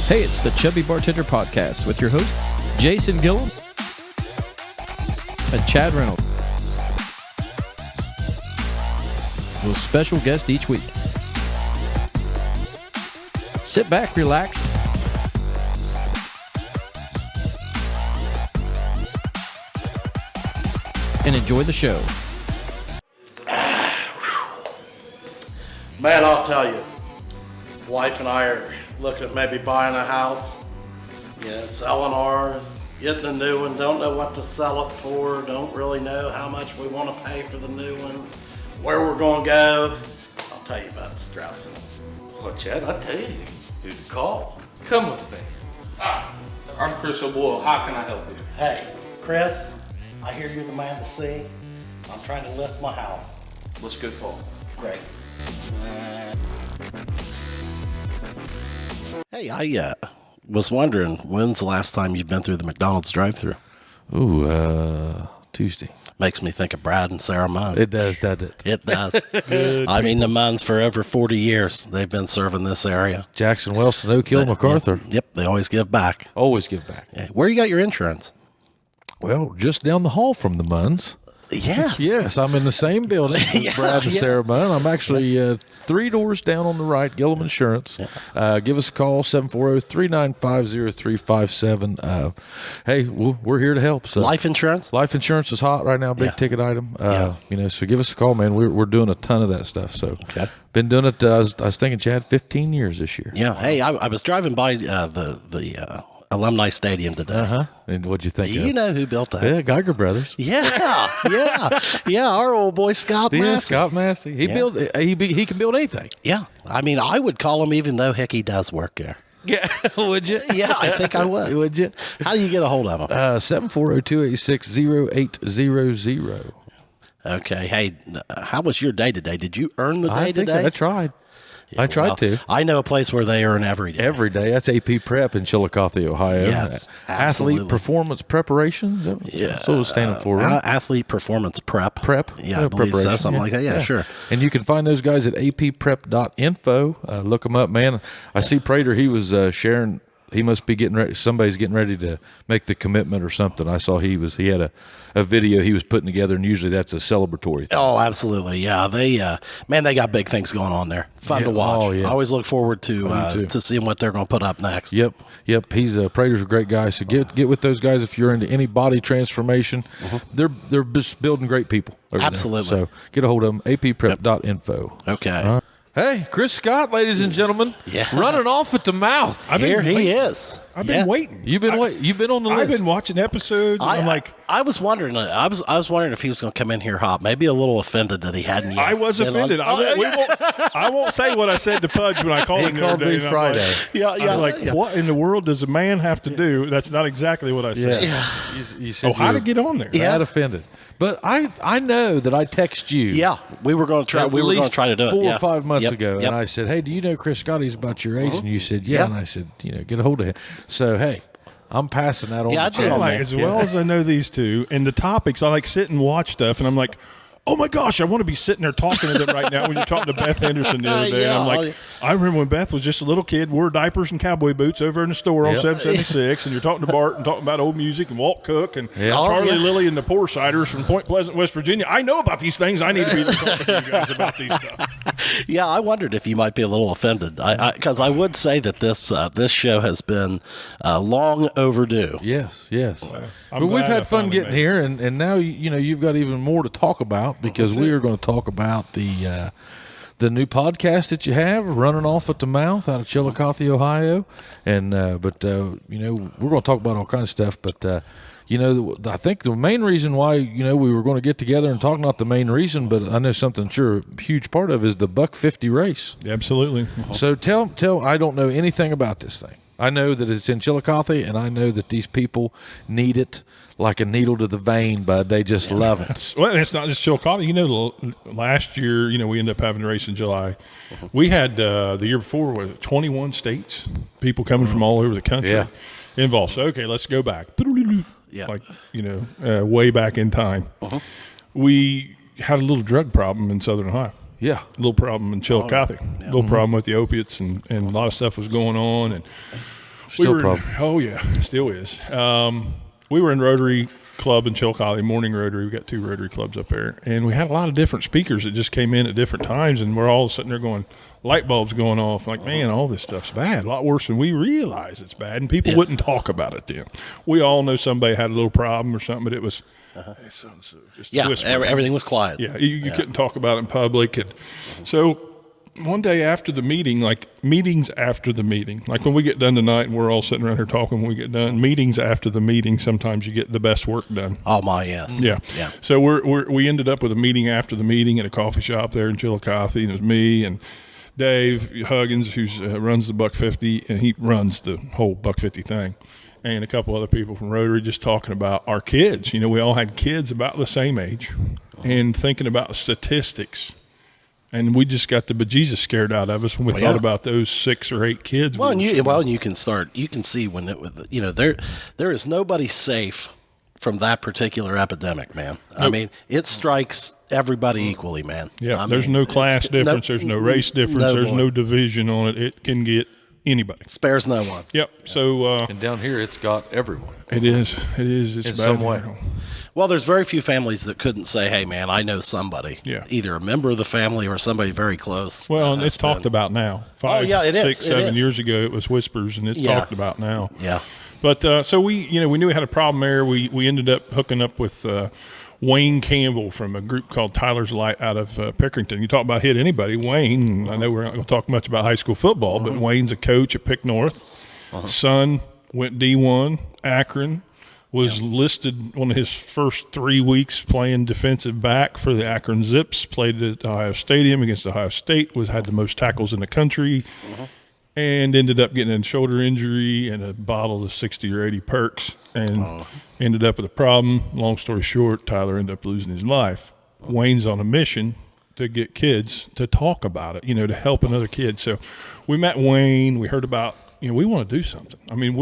Hey, it's the Chubby Bartender Podcast with your host, Jason Gillum and Chad Reynolds, with a special guest each week. Sit back, relax, and enjoy the show. Man, I'll tell you, wife and I are looking at maybe buying a house, selling ours, getting a new one, don't know what to sell it for, don't really know how much we want to pay for the new one, where we're going to go. I'll tell you about the Strauss. Well, Chad, I'll tell you who to call. Come with me. I'm Chris O'Boyle. How can I help you? Hey, Chris, I hear you're the man to see. I'm trying to list my house. Let's go talk. Great. Hey, I was wondering, when's the last time you've been through the McDonald's drive-thru? Tuesday. Makes me think of Brad and Sarah Munn. It does, doesn't it? It does. I mean, the Munns for over 40 years, they've been serving this area. Jackson, Wilson, Oak Hill, MacArthur. Yep, they always give back. Always give back. Yeah. Where you got your insurance? Well, just down the hall from the Munns. Yes. Yes, I'm in the same building with Brad and Sarah Munn. I'm actually 3 doors down on the right, Gillum Insurance. Give us a call, 740-395-0357. Hey, we're here to help. So Life insurance? Life insurance is hot right now, big ticket item. So give us a call, man. We're doing a ton of that stuff. So been doing it, I was thinking, Chad, 15 years this year. Yeah. Hey, I was driving by the Alumni Stadium today. And what'd you think? You know who built that? Yeah, Geiger Brothers. Yeah. Our old boy Scott Massey. Scott Massey. He can build anything. Yeah. I mean, I would call him even though Hickey does work there. Yeah, would you? Yeah, I think I would. Would you? How do you get a hold of him? 740-286-0800. Okay. Hey, how was your day today? Did you earn the day today? I tried. Yeah, I tried to. I know a place where they earn every day. Every day. That's AP Prep in Chillicothe, Ohio. Yes, absolutely. Athlete Performance Preparations. That's what it's standing for, right? Athlete Performance Prep. Yeah, I believe so. Something like that. Yeah, sure. And you can find those guys at apprep.info. Look them up, man. I see Prater, he was sharing. He must be getting ready. Somebody's getting ready to make the commitment or something. I saw he had a video he was putting together, and usually that's a celebratory thing. Oh, absolutely. Yeah, they got big things going on there. Fun to watch. Oh, yeah. I always look forward to seeing what they're going to put up next. Yep. He's Prater's a great guy. So get with those guys if you're into any body transformation. They're just building great people. Absolutely. There. So get a hold of them. apprep.info. Okay. Hey, Chris Scott, ladies and gentlemen, running off at the mouth. Here he is. I've been waiting. You've been on the list. I've been watching episodes. I was wondering. I was wondering if he was going to come in here hot. Maybe a little offended that he hadn't yet. I was offended. I won't say what I said to Pudge when I called him. He called me Friday. What in the world does a man have to do? That's not exactly what I said. Yeah. You said how to get on there? Yeah, offended. But I know that I text you. Yeah, we were going to try. We were going to try to do it 4 or 5 months ago, and I said, "Hey, do you know Chris Scott? He's about your age." And you said, "Yeah." And I said, "Get a hold of him." So hey, I'm passing that on. Yeah, to Chad. As well as I know these two and the topics, I sit and watch stuff, and I'm like, oh my gosh, I want to be sitting there talking to them right now when you're talking to Beth Henderson the other day. And I'm like, I remember when Beth was just a little kid, wore diapers and cowboy boots over in the store on 776, and you're talking to Bart and talking about old music and Walt Cook and Charlie Lilly and the Poor Ciders from Point Pleasant, West Virginia. I know about these things. I need to be talking to you guys about these stuff. Yeah, I wondered if you might be a little offended, because I would say that this show has been long overdue. Yes. But we've had fun getting here, and now you've got even more to talk about, because we are going to talk about the new podcast that you have, Running Off at the Mouth, out of Chillicothe, Ohio, and we're going to talk about all kinds of stuff. But I think the main reason why we were going to get together and talk, not the main reason, but I know something sure a huge part of is the $150 race. Absolutely. So tell I don't know anything about this thing. I know that it's in Chillicothe, and I know that these people need it like a needle to the vein, but they just love it. Well, and it's not just Chillicothe. Last year, we ended up having a race in July. We had the year before with 21 states, people coming from all over the country involved. So, okay, let's go back. Way back in time. We had a little drug problem in Southern Ohio. Yeah. A little problem in Chillicothe. A little problem with the opiates, and a lot of stuff was going on. And Still problem. Oh yeah, still is. We were in Rotary Club in Chillicothe, Morning Rotary. We got 2 Rotary clubs up there, and we had a lot of different speakers that just came in at different times, and we're all sitting there going, light bulbs going off. Like, man, all this stuff's bad. A lot worse than we realize it's bad, and people wouldn't talk about it then. We all know somebody had a little problem or something, but it was, hey, so-and-so, just everything was quiet. Yeah, you couldn't talk about it in public. And so one day after the meeting, like meetings after the meeting, like when we get done tonight and we're all sitting around here talking when we get done, meetings after the meeting, sometimes you get the best work done. Oh, my, yes. Yeah. Yeah. So we ended up with a meeting after the meeting at a coffee shop there in Chillicothe, and it was me and Dave Huggins, who runs the Buck 50, and he runs the whole Buck 50 thing, and a couple other people from Rotary just talking about our kids. You know, we all had kids about the same age and thinking about statistics. And we just got the bejesus scared out of us when we thought about those 6 or 8 kids. Well, and you can see when there is nobody safe from that particular epidemic, man. Nope. I mean, it strikes everybody equally, man. Yeah, there's no class difference. There's no race difference. There's no division on it. It can get anybody. Spares no one. Yep. So and down here, it's got everyone. It is. It's in bad some way. Well, there's very few families that couldn't say, hey, man, I know somebody. Yeah. Either a member of the family or somebody very close. Well, and it's talked about now. 5, 6, 7 years ago, it was whispers, and it's talked about now. Yeah. But so we knew we had a problem there. We ended up hooking up with Wayne Campbell from a group called Tyler's Light out of Pickerington. You talk about hit anybody, Wayne. I know we're not going to talk much about high school football, but Wayne's a coach at Pick North. Son went D1, Akron. Was listed one of his first 3 weeks playing defensive back for the Akron Zips. Played at Ohio Stadium against Ohio State. Had the most tackles in the country, and ended up getting a shoulder injury and a bottle of 60 or 80 perks, and ended up with a problem. Long story short, Tyler ended up losing his life. Wayne's on a mission to get kids to talk about it, to help another kid. So we met Wayne. We heard about, we want to do something. I mean,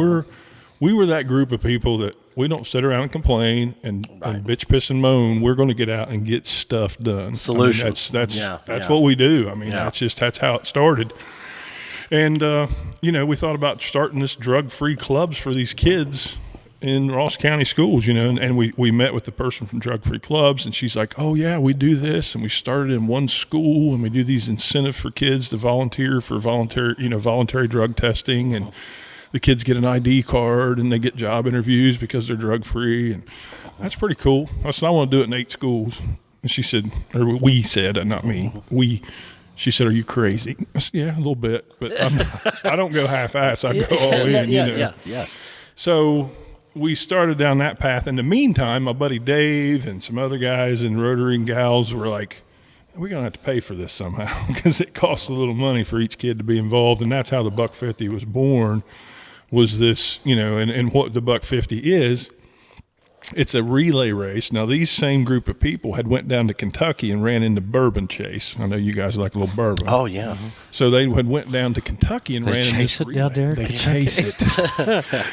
we were that group of people that we don't sit around and complain and bitch, piss, and moan. We're going to get out and get stuff done. Solutions. I mean, that's what we do. I mean, that's how it started. And, we thought about starting this drug-free clubs for these kids in Ross County schools, and we met with the person from Drug-Free Clubs, and she's like, oh, yeah, we do this, and we started in one school, and we do these incentives for kids to volunteer for voluntary drug testing, and the kids get an ID card and they get job interviews because they're drug free, and that's pretty cool. I said, I want to do it in 8 schools. And she said, or we said, not me, she said, are you crazy? I said, yeah, a little bit, but I don't go half-ass. I go all in, Yeah. So we started down that path. In the meantime, my buddy Dave and some other guys in Rotary and gals were like, we're going to have to pay for this somehow because it costs a little money for each kid to be involved, and that's how the Buck 50 was born. Was this, and what the Buck 50 is, it's a relay race. Now, these same group of people had went down to Kentucky and ran into Bourbon Chase. I know you guys like a little bourbon. Oh, yeah. So they had went down to Kentucky and ran into chase it down there? They chase it.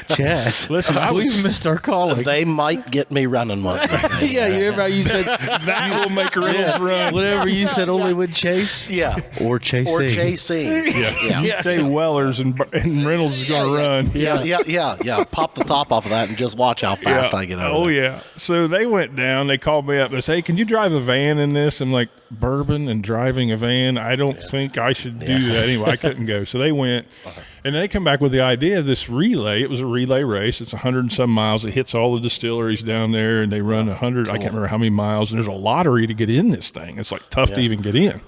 Chaz. Listen, we've missed our calling. They might get me running one. Yeah, you remember how you said that will make Reynolds run. Whatever you said, only would chase. Yeah. Or chasing. Or chasing. Yeah. You say Wellers and Reynolds is going to run. Yeah. Pop the top off of that and just watch how fast I get over. Oh, yeah. So they went down. They called me up. They said, hey, can you drive a van in this? I'm like, bourbon and driving a van? I don't think I should do that anyway. I couldn't go. So they went, and they come back with the idea of this relay. It was a relay race. It's 100 and some miles. It hits all the distilleries down there, and they run 100. Cool. I can't remember how many miles. And there's a lottery to get in this thing. It's like tough to even get in.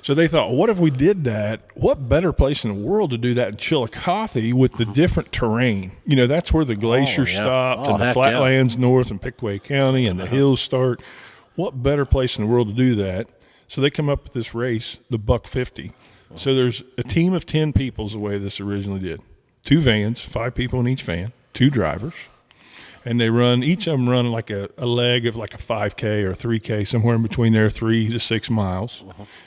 So they thought, what if we did that? What better place in the world to do that in Chillicothe with the different terrain? That's where the glacier stopped and the flatlands north and Midway County and the hills start. What better place in the world to do that? So they come up with this race, the Buck 50. So there's a team of 10 people is the way this originally did. 2 vans, 5 people in each van, 2 drivers. And they run, each of them run like a leg of like a 5K or 3K, somewhere in between there, 3 to 6 miles.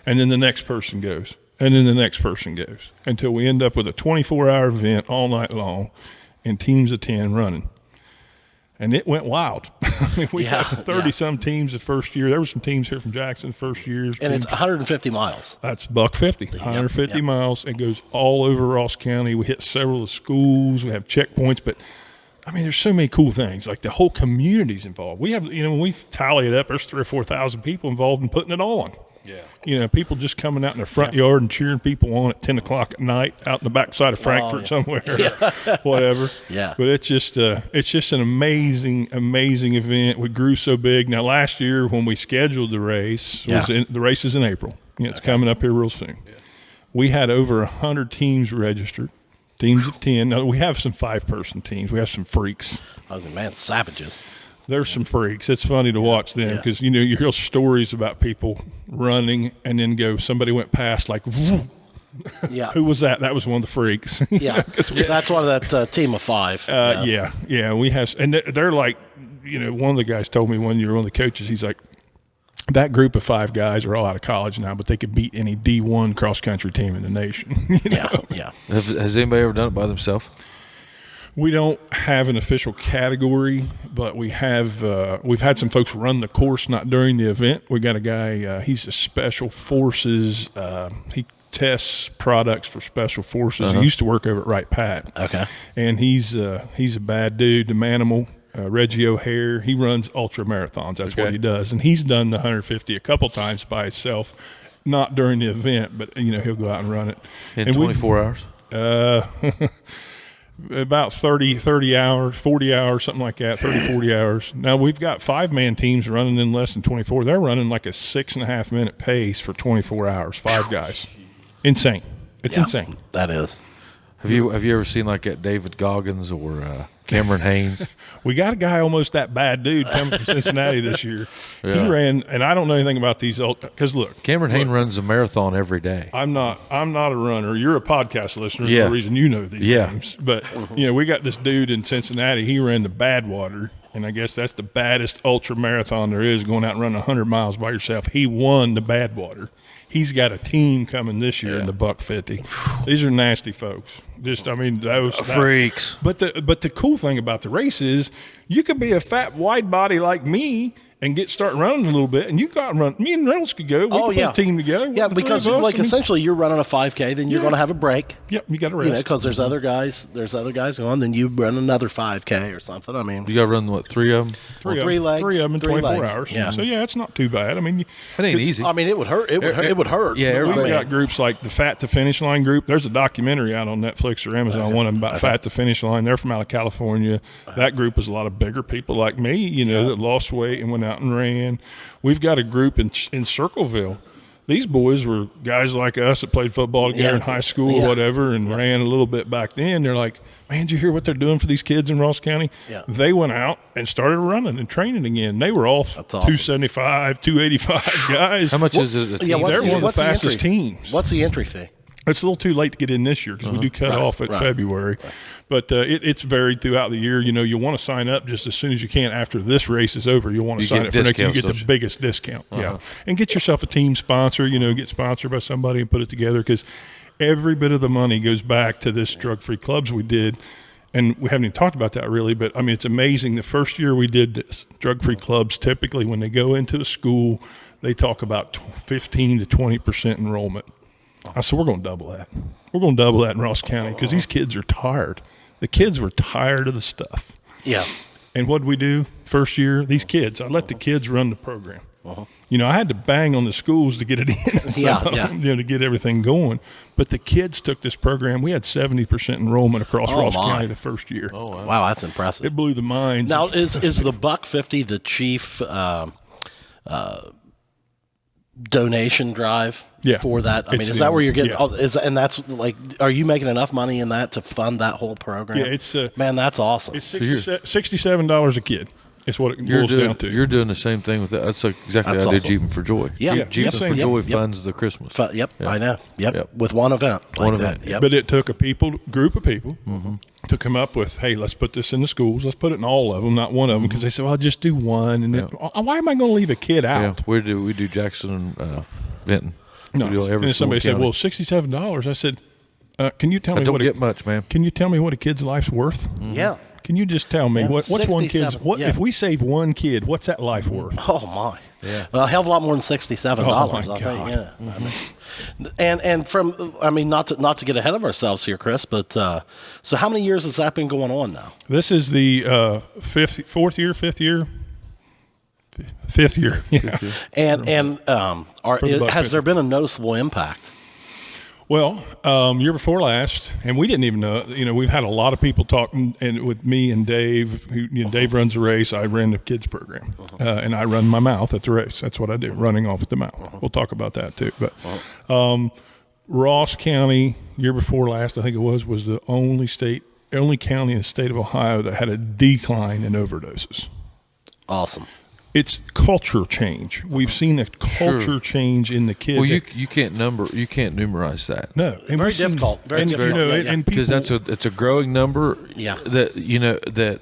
And then the next person goes. And then the next person goes. Until we end up with a 24-hour event all night long and teams of 10 running. And it went wild. I mean, we had 30-some teams the first year. There were some teams here from Jackson the first years. And it's 150 miles. That's $150, 150 miles. It goes all over Ross County. We hit several of the schools. We have checkpoints. But, I mean, there's so many cool things. Like the whole community's involved. We have, when we tally it up, there's 3,000 or 4,000 people involved in putting it on. Yeah. People just coming out in the front yard and cheering people on at 10 o'clock at night out in the backside of Frankfurt somewhere, whatever. Yeah. But it's just an amazing event. We grew so big. Now, last year when we scheduled the race, the race is in April. It's coming up here real soon. Yeah. We had over 100 teams registered. Teams of 10. Now, we have some 5-person teams. We have some freaks. I was like, man, savages. There's some freaks. It's funny to watch them because, you hear stories about people running and then somebody went past like, vroom. Yeah. Who was that? That was one of the freaks. That's one of that team of 5. We have, and they're like, one of the guys told me one year, one of the coaches, he's like, that group of 5 guys are all out of college now, but they could beat any D1 cross-country team in the nation. Yeah. Has anybody ever done it by themselves? We don't have an official category, but we have. We've had some folks run the course, not during the event. We got a guy. He's a special forces. He tests products for special forces. He used to work over at Wright Pat. Okay. And he's a bad dude. The manimal. Reggie O'Hare. He runs ultra marathons. That's what he does, and he's done the 150 a couple times by himself. Not during the event, but he'll go out and run it in 24 hours. About 30 hours, 40 hours, something like that, 30, 40 hours. Now, we've got 5-man teams running in less than 24. They're running like a 6.5-minute pace for 24 hours, 5 guys. Insane. It's insane. That is. Have you ever seen like that David Goggins or Cameron Haynes? We got a guy almost that bad dude coming from Cincinnati this year. He ran, and I don't know anything about these because look, Cameron Haynes runs a marathon every day. I'm not a runner. You're a podcast listener. There's no reason you know these names. But we got this dude in Cincinnati. He ran the Badwater, and I guess that's the baddest ultra marathon there is. Going out and running 100 miles by yourself. He won the Badwater. He's got a team coming this year in the $150. These are nasty folks. Those freaks. But the cool thing about the race is you could be a fat wide body like me and start running a little bit, and you got run. Me and Reynolds could go. We could put a team together. Yeah, because essentially you're running a 5K, then you're going to have a break. Yep, you got to rest. Because there's other guys. There's other guys on. Then you run another 5K or something. I mean, you got to run what, 3 of them? Three legs. 3 of them in 24 legs. hours. Yeah. So it's not too bad. I mean, it ain't easy. I mean, it would hurt. It would hurt. Yeah, we've got groups like the Fat to Finish Line group. There's a documentary out on Netflix or Amazon. One of them about Fat to Finish Line. They're from out of California. That group is a lot of bigger people like me. That lost weight and went out and ran. We've got a group in Circleville. These boys were guys like us that played football together in high school or whatever and ran a little bit back then. They're like, man, did you hear what they're doing for these kids in Ross County? Yeah. They went out and started running and training again. They were all 275, 285 guys. How much is it? They're one of the fastest teams. What's the entry fee? It's a little too late to get in this year because we do cut off at February. Right. But it's varied throughout the year. You want to sign up just as soon as you can after this race is over. You'll want to sign up for next year. You get the biggest discount. And get yourself a team sponsor. Get sponsored by somebody and put it together because every bit of the money goes back to this drug-free clubs we did. And we haven't even talked about that really, but, it's amazing. The first year we did this, drug-free clubs, typically when they go into a school, they talk about 15 to 20% enrollment. I said, we're going to double that. We're going to double that in Ross County because these kids are tired. The kids were tired of the stuff. Yeah. And what did we do first year? These kids, I let the kids run the program. I had to bang on the schools to get it in, to get everything going. But the kids took this program. We had 70% enrollment across Ross County the first year. Oh, wow, that's impressive. It blew the minds. Now, is the $150 the chief donation drive for that? I mean, is that where you're getting? And that's like, are you making enough money in that to fund that whole program? Yeah, it's man, that's awesome. It's $67 a kid. It's what it boils down to. You're doing the same thing with that. That's exactly how I did Jeeping for Joy. Yeah, Jeeping for Joy funds the Christmas. I know. With one event. Like that. But it took a group of people to come up with, hey, let's put this in the schools. Let's put it in all of them, not one of them, because they said, well, I'll just do one. And then, why am I going to leave a kid out? Yeah, we do Jackson and Benton. No, and somebody said, well, $67. I said, can you tell me don't get much, man. Can you tell me what a kid's life's worth? Yeah. Can you just tell me what's one kid's? 67, What yeah. if we save one kid? What's that life worth? Oh my. Yeah. Well, a hell of a lot more than $67. Oh, my I'll tell you. God. Yeah. And from not to get ahead of ourselves here, Chris, but so how many years has that been going on now? This is the fifth year. Yeah. And has there been a noticeable impact? Well, year before last, and we didn't even know. We've had a lot of people talking, and with me and Dave. Dave runs the race. I ran the kids program, and I run my mouth at the race. That's what I do, running off at the mouth. We'll talk about that too. But Ross County, year before last, I think it was the only county in the state of Ohio that had a decline in overdoses. Awesome. It's culture change. We've seen a culture change in the kids. Well, you can't numerize that. No, and Very we've seen- difficult. Very and, difficult. and people, Because it's a growing number. Yeah. That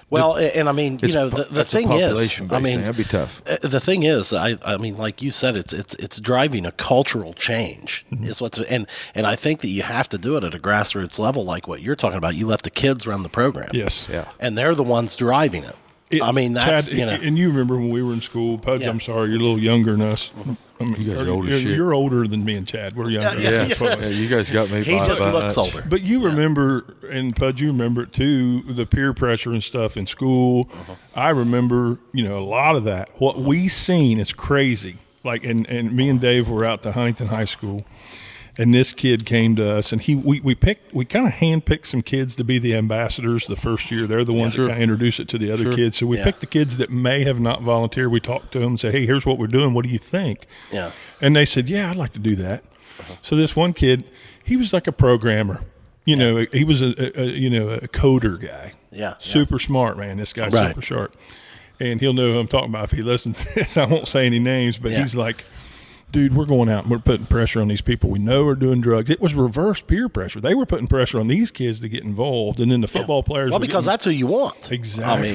Well, and I mean, the that's thing a is, population-based I mean, thing. That'd be tough. The thing is, I mean, like you said, it's driving a cultural change. Is what's and I think that you have to do it at a grassroots level, like what you're talking about. You let the kids run the program. yes, Yeah. And they're the ones driving it. I mean, that's Chad, and you remember when we were in school, Pudge. Yeah. I'm sorry, you're a little younger than us. I mean, You guys are old as shit. You're older than me and Chad. We're younger. Yeah, That's what it was. you guys got me. he by just about looks much. older. But you remember, and Pudge, you remember it too, the peer pressure and stuff in school. I remember, a lot of that. What we seen is crazy. Like, and me and Dave were out to Huntington High School, and this kid came to us, and we kind of handpicked some kids to be the ambassadors the first year. They're the ones that kind of introduce it to the other kids. So we picked the kids that may have not volunteered. We talked to them and said, "Hey, here's what we're doing. What do you think?" Yeah. And they said, "Yeah, I'd like to do that." So this one kid, he was like a programmer. He was a coder guy. Yeah. Super smart, man. This guy's Right. super sharp. And he'll know who I'm talking about if he listens to this. I won't say any names, but he's like, dude, we're going out and we're putting pressure on these people we know are doing drugs. It was reverse peer pressure. They were putting pressure on these kids to get involved, and then the football players. Well, because that's who you want. Exactly. I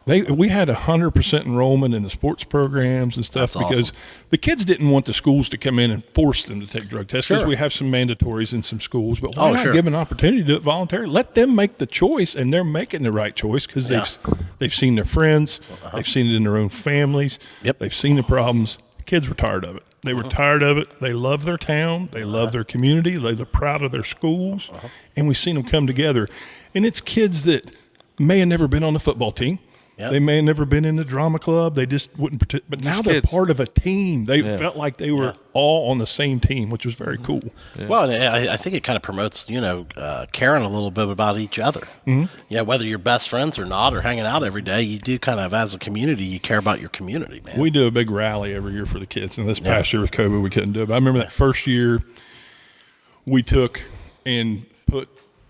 mean, we had 100% enrollment in the sports programs and stuff That's because awesome. the kids didn't want the schools to come in and force them to take drug tests. Because Sure. we have some mandatories in some schools, but why not sure. give an opportunity to do it voluntarily? Let them make the choice, and they're making the right choice because they've seen their friends, they've seen it in their own families, Yep. they've seen the problems. Kids were tired of it. They were tired of it. They love their town. They love their community. They're proud of their schools. And we've seen them come together. And it's kids that may have never been on the football team. Yep. They may have never been in the drama club. They just wouldn't participate. But now they're kids. part of a team. They felt like they were all on the same team, which was very cool. Yeah. Well, and I think it kind of promotes, caring a little bit about each other. Yeah, whether you're best friends or not, or hanging out every day, you do kind of, as a community, you care about your community, man. We do a big rally every year for the kids. And this past year with COVID, we couldn't do it. But I remember that first year we took and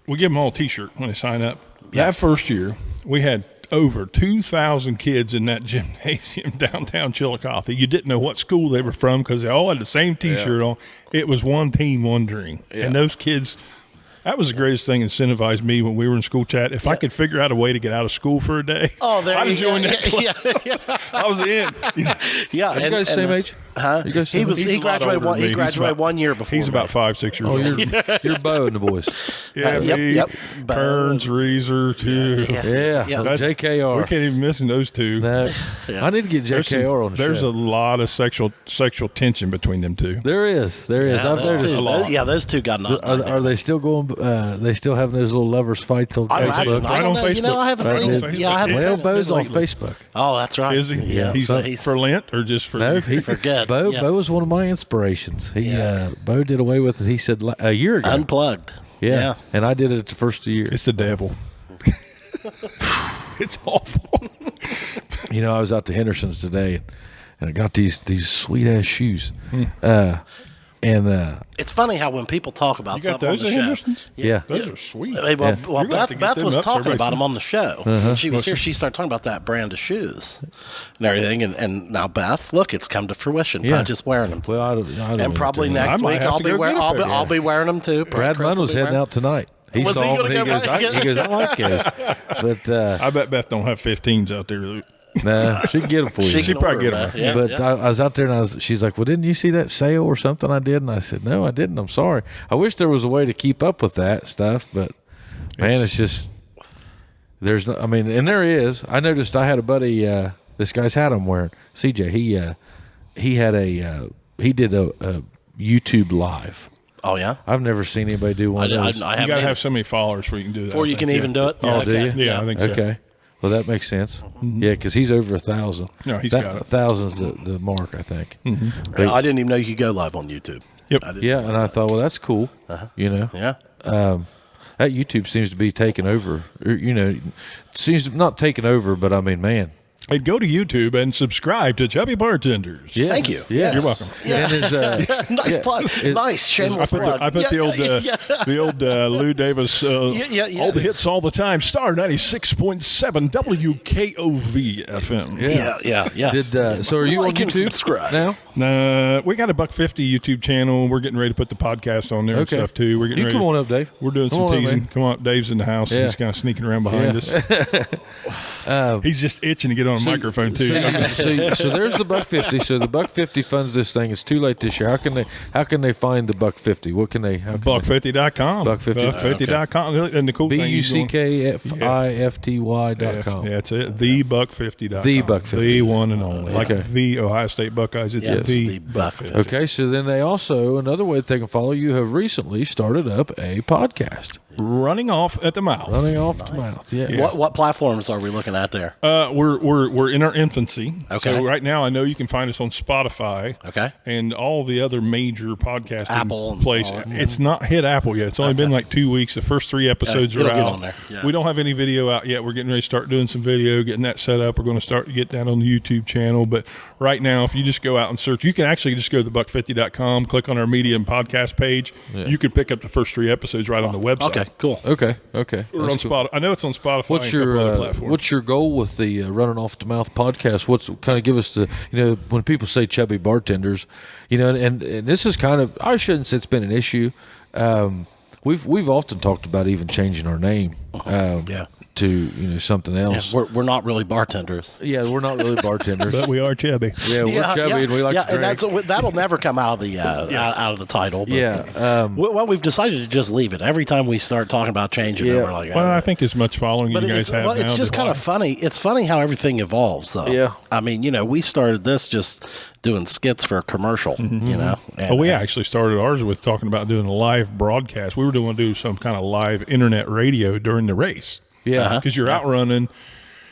we give them all a T-shirt when they sign up. That first year, we had over 2,000 kids in that gymnasium downtown Chillicothe. You didn't know what school they were from because they all had the same T-shirt on. It was one team, one dream. And those kids, that was the greatest thing that incentivized me when we were in school, chat. If I could figure out a way to get out of school for a day, I'd join that club. I was in. Yeah, Are you guys the same age? Huh? You guys He same was. age? He graduated. older than me. He graduated 1 year before. He's me. about 5-6 years Oh, old. you're Bo and the boys. Yeah, Yep. Kearns, Reeser, too. Yeah, That's- JKR. We can't even miss those two. No, I need to get JKR on the There's show. a lot of sexual tension between them two. There is. I've noticed. Those two got knocked. Are they still going? They still having those little lovers fights on I imagine. Facebook? I don't on know. You know, Facebook. I haven't Right seen. on it. Facebook. Yeah, I haven't Well, seen Bo's it on lately. Facebook. Oh, that's right. Is he? Yeah. He's for Lent or just for? No, he Forget. Bo. Yeah. Bo was one of my inspirations. Bo did away with it. He said a year ago. Unplugged. Yeah, and I did it the first of the year. It's the devil. It's awful. I was out to Henderson's today, and I got these sweet ass shoes. It's funny how when people talk about You got something on those the at show. Henderson's? Yeah. Those are sweet. Well, Yeah. well You're gonna have to Beth get was them up so talking everybody about them sees. on the show. When she was here, she started talking about that brand of shoes and everything. And now, Beth, look, it's come to fruition. Yeah. I'm just wearing them. Well, I don't And probably know. I next might week have I'll to be go wearing. get a pair. I'll be wearing them too. Brad Chris Munn will was be heading wearing- out tonight. He Was he saw gonna them. go back? He goes, I like those. But I bet Beth don't have 15s out there. nah, she can get them for you. She She'd can probably order get 'em. that. Yeah, But yeah. I was out there and she's like, well, didn't you see that sale or something I did? And I said, no, I didn't. I'm sorry. I wish there was a way to keep up with that stuff, but man, it's just, there's, I mean, and there is. I noticed I had a buddy. This guy's hat I'm wearing, CJ. He did a YouTube live. Oh yeah, I've never seen anybody do one of those. You got to have so many followers before you can do that. Before you can even do it. Oh, do you? Yeah, I think so. Okay. Well, that makes sense. Yeah, because he's over 1,000. No, he's got it. 1,000's the mark, I think. I didn't even know you could go live on YouTube. Yep. Yeah, and I thought, well, that's cool. You know. Yeah. That YouTube seems to be taking over. You know, it seems not taking over, but I mean, man. And go to YouTube and subscribe to Chubby Bartenders. Yes. Thank you. Yes. You're welcome. Yeah. And there's, Nice plug. Nice shameless plug. I put the old Lou Davis all the hits all the time. Star 96.7 WKOV FM. Yeah. So are you Like on and YouTube subscribe. now? We got a $1.50 YouTube channel. We're getting ready to put the podcast on there and stuff too. We're getting You ready. come on up, Dave. We're doing Come some on up, teasing. man. Come on up. Dave's in the house. Yeah. He's kind of sneaking around behind us. He's just itching to get on a microphone too. So there's the $1.50. So the $1.50 funds this thing. It's too late this year. How can they find the $1.50? What can they? Buck50.com. Buck50.com. And the cool thing is BUCKFIFTY.com. Yeah, that's it. TheBuck50.com. The Buck50. The one and only. Like Okay. the Ohio State Buckeyes. It's the Buck50. Okay, so then they also, another way that they can follow you, have recently started up a podcast. Running off at the mouth. Running off the mouth. Yeah. What platforms are we looking at there? We're in our infancy. Okay. So right now, I know you can find us on Spotify. Okay. And all the other major podcasting Apple and places. all that. It's not hit Apple yet. It's only been like 2 weeks. The first 3 episodes It'll are get out. on there. Yeah. We don't have any video out yet. We're getting ready to start doing some video, getting that set up. We're going to start to get that on the YouTube channel. But right now, if you just go out and search, you can actually just go to thebuck50.com, click on our media and podcast page. Yeah. You can pick up the first 3 episodes right on the website. Okay, cool. Okay. We're on That's cool. Spotify. I know it's on Spotify. What's and a couple other your platforms. what's your goal with the Running Off the Mouth podcast? What's kind of give us the, you know, when people say chubby bartenders, you know, and this is kind of, I shouldn't say it's been an issue. We've often talked about even changing our name. To, you know, something else. Yeah, we're not really bartenders. Yeah, we're not really bartenders. But we are chubby. Yeah, we're chubby and we like to drink. And that'll never come out of the out of the title. But, Yeah. well, we've decided to just leave it. Every time we start talking about changing it, we're like, Well, I think as much following you guys have now. it's just kind of funny. It's funny how everything evolves, though. Yeah. I mean, you know, we started this just doing skits for a commercial, you know. And, we actually started ours with talking about doing a live broadcast. We were going to do some kind of live internet radio during the race. Yeah. Because you're out running.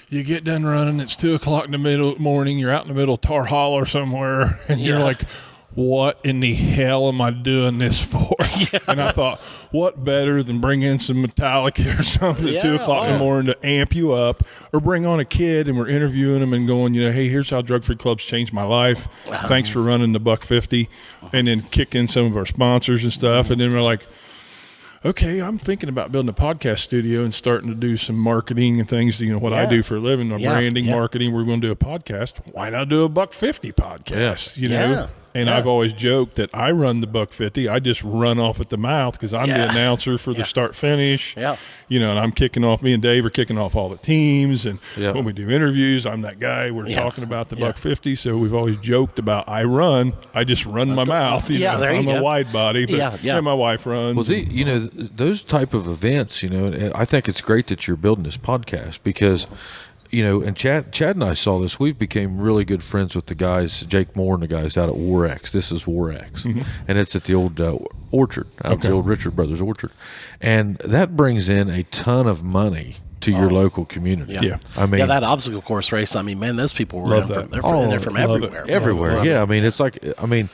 You get done running. It's 2:00 in the morning. You're out in the middle of Tar Holler somewhere. And you're like, what in the hell am I doing this for? And I thought, what better than bring in some Metallica or something at 2:00 in the morning to amp you up, or bring on a kid and we're interviewing them and going, you know, hey, here's how drug-free clubs changed my life. Thanks for running the Buck50. And then kick in some of our sponsors and stuff. And then we're like, okay, I'm thinking about building a podcast studio and starting to do some marketing and things, you know, what I do for a living, branding, marketing. We're going to do a podcast. Why not do a Buck50 podcast, you know? And I've always joked that I run the Buck50. I just run off at the mouth because I'm the announcer for the start finish. Yeah. You know, and I'm kicking off, me and Dave are kicking off all the teams. And when we do interviews, I'm that guy. We're talking about the Buck50. So we've always joked about I just run my mouth. You know, I'm a wide body, but my wife runs. Well, you know, those type of events, you know, I think it's great that you're building this podcast because, you know, and Chad and I saw this. We've became really good friends with the guys, Jake Moore and the guys out at Warex. This is Warex, and it's at the old orchard, the old Richard Brothers orchard, and that brings in a ton of money to your local community. I mean, that obstacle course race. I mean, man, those people were in from, they're from everywhere. Everywhere. Yeah, I mean, it's like, I mean,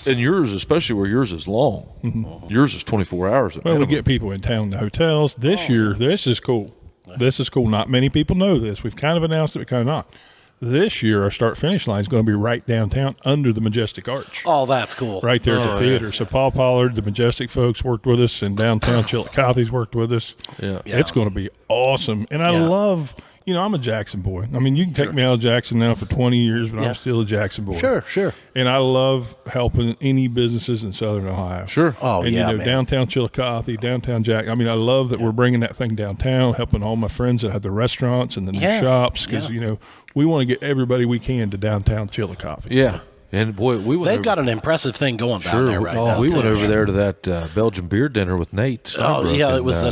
and yours, especially where yours is long. Yours is 24 hours. Well, we get people in town in the hotels. This year, this is cool. This is cool. Not many people know this. We've kind of announced it, but kind of not. This year, our start-finish line is going to be right downtown under the Majestic Arch. Oh, that's cool. Right there at the theater. So Paul Pollard, the Majestic folks worked with us, and downtown Chillicothe's worked with us. It's going to be awesome. And I love, you know, I'm a Jackson boy. I mean, you can take me out of Jackson now for 20 years, but I'm still a Jackson boy. Sure. And I love helping any businesses in Southern Ohio. Sure. Oh, and, you know, man. downtown Chillicothe, downtown I mean, I love that we're bringing that thing downtown, helping all my friends that have the restaurants and the new shops because, you know, we want to get everybody we can to downtown Chillicothe. Yeah. And boy, They've got an impressive thing going down there right now. We went over there to that Belgian beer dinner with Nate Steinbrook. Oh yeah, it was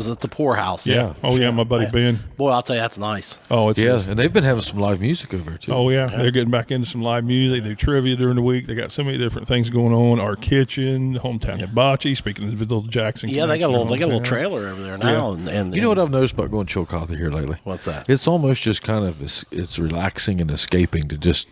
at the Poorhouse. Yeah. Oh yeah, my buddy Ben. Boy, I'll tell you, that's nice. Oh, it's and they've been having some live music over there too. Oh yeah, they're getting back into some live music. They do trivia during the week. They got so many different things going on. Our kitchen, hometown hibachi. Speaking of the little Jackson. Yeah, they got a little trailer over there now. And you know what I've noticed about going to Chillicothe here lately? What's that? It's almost just kind of it's relaxing and escaping to just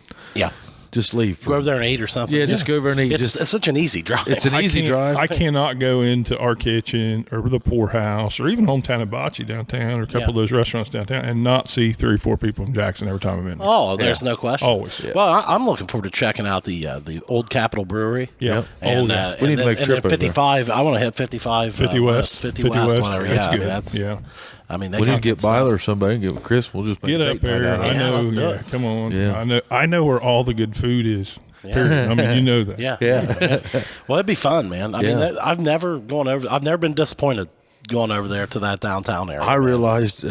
leave. Go over there and eat or something. Yeah, just go over and eat. It's such an easy drive. It's an easy drive. I cannot go into our kitchen or the Poorhouse or even hometown hibachi downtown or a couple of those restaurants downtown and not see 3 or 4 people from Jackson every time I'm in there. Oh, there's no question. Always. Yeah. Well, I'm looking forward to checking out the Old Capitol Brewery. Yeah. And, we need to make a trip over 55. I want to hit 55. 50 West. 50 West. Whatever. That's good. Yeah. I mean, we need to get Byler or somebody and get with Chris. We'll just make get a up there. I know. Let's do it. Come on. Yeah. I know where all the good food is. Yeah. I mean, you know that. Yeah. Well, it'd be fun, man. I mean, I've never been disappointed going over there to that downtown area. I realized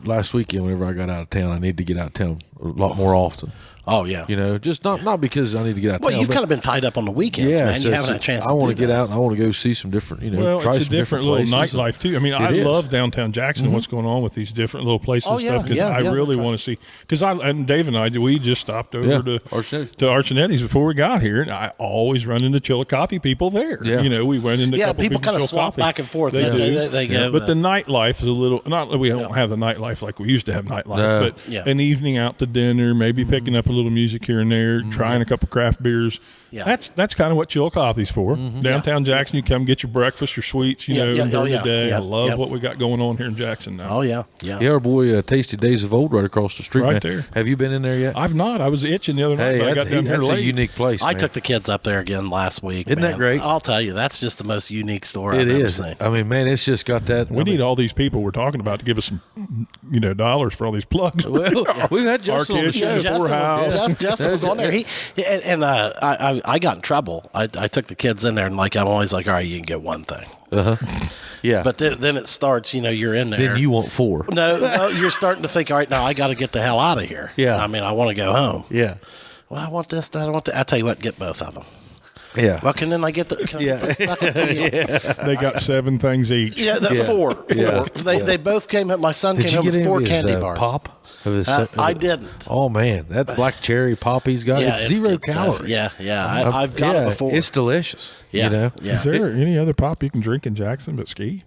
last weekend whenever I got out of town, I need to get out of town a lot more often. Oh yeah, just not because I need to get out of town. Well, you've kind of been tied up on the weekends, man. You haven't had a chance. I want to get out and I want to go see some different, try it's a some different little places. nightlife too. I mean, I love downtown Jackson and what's going on with these different little places and stuff because I really want to see. Because and Dave and I, we just stopped over to Archinetti's before we got here, and I always run into Chillicothe people there. Yeah. We went into a couple people kind of Chillicothe. swap back and forth. They do. They go, but the nightlife is a little. Not that we don't have the nightlife like we used to have nightlife, but an evening out to dinner, maybe picking up a little music here and there. Trying a couple craft beers. Yeah. That's kind of what Chillicothe's for. Downtown Jackson, you come get your breakfast, your sweets, during the day. I love what we got going on here in Jackson now. Oh, yeah. Our boy Tasty Days of Old right across the street. Right there. Have you been in there yet? I've not. I was itching the other night. I got down here late. That's a unique place, I took the kids up there again last week. Isn't that great? I'll tell you, that's just the most unique store I've ever seen. I mean, man, it's just got that. We need all these people we're talking about to give us some, dollars for all these plugs. Well, we've had Justin on the show. Justin was on there. I got in trouble. I took the kids in there and I'm always like, all right, you can get one thing. Yeah. But then it starts, you're in there. Then you want 4. No, you're starting to think, all right, now I got to get the hell out of here. Yeah. I mean, I want to go home. Yeah. Well, I want this, I want that. I'll tell you what, get both of them. Yeah. Well, can I get the second deal? They got 7 things each. Yeah, 4. Yeah. They both came up. My son came home with 4 candy bars. Pop? I didn't. Oh man, that black cherry pop he's got, it's 0 calories. Yeah. I've got it before. It's delicious. Yeah. Is there any other pop you can drink in Jackson but ski?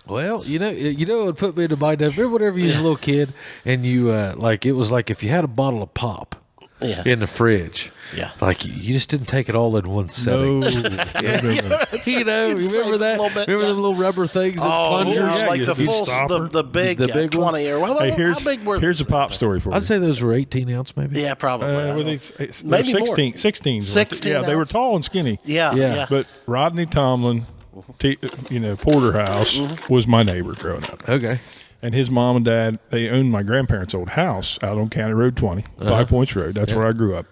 Well, it would put me into mind. Remember whenever you was a little kid and you it was like if you had a bottle of pop in the fridge. Yeah. Like you just didn't take it all in one setting. No. Remember that? Remember the little rubber things that plungers? Yeah, like the big 20 ones? or how big were here's these a pop things? story for you. I'd say those were 18 ounce maybe. Yeah, probably. Maybe 16. more. 16. 16 Yeah, they were ounce. tall and skinny. Yeah. But Rodney Tomlin, Porterhouse, was my neighbor growing up. Okay. And his mom and dad, they owned my grandparents' old house out on County Road 20, 5 Points Road. That's where I grew up.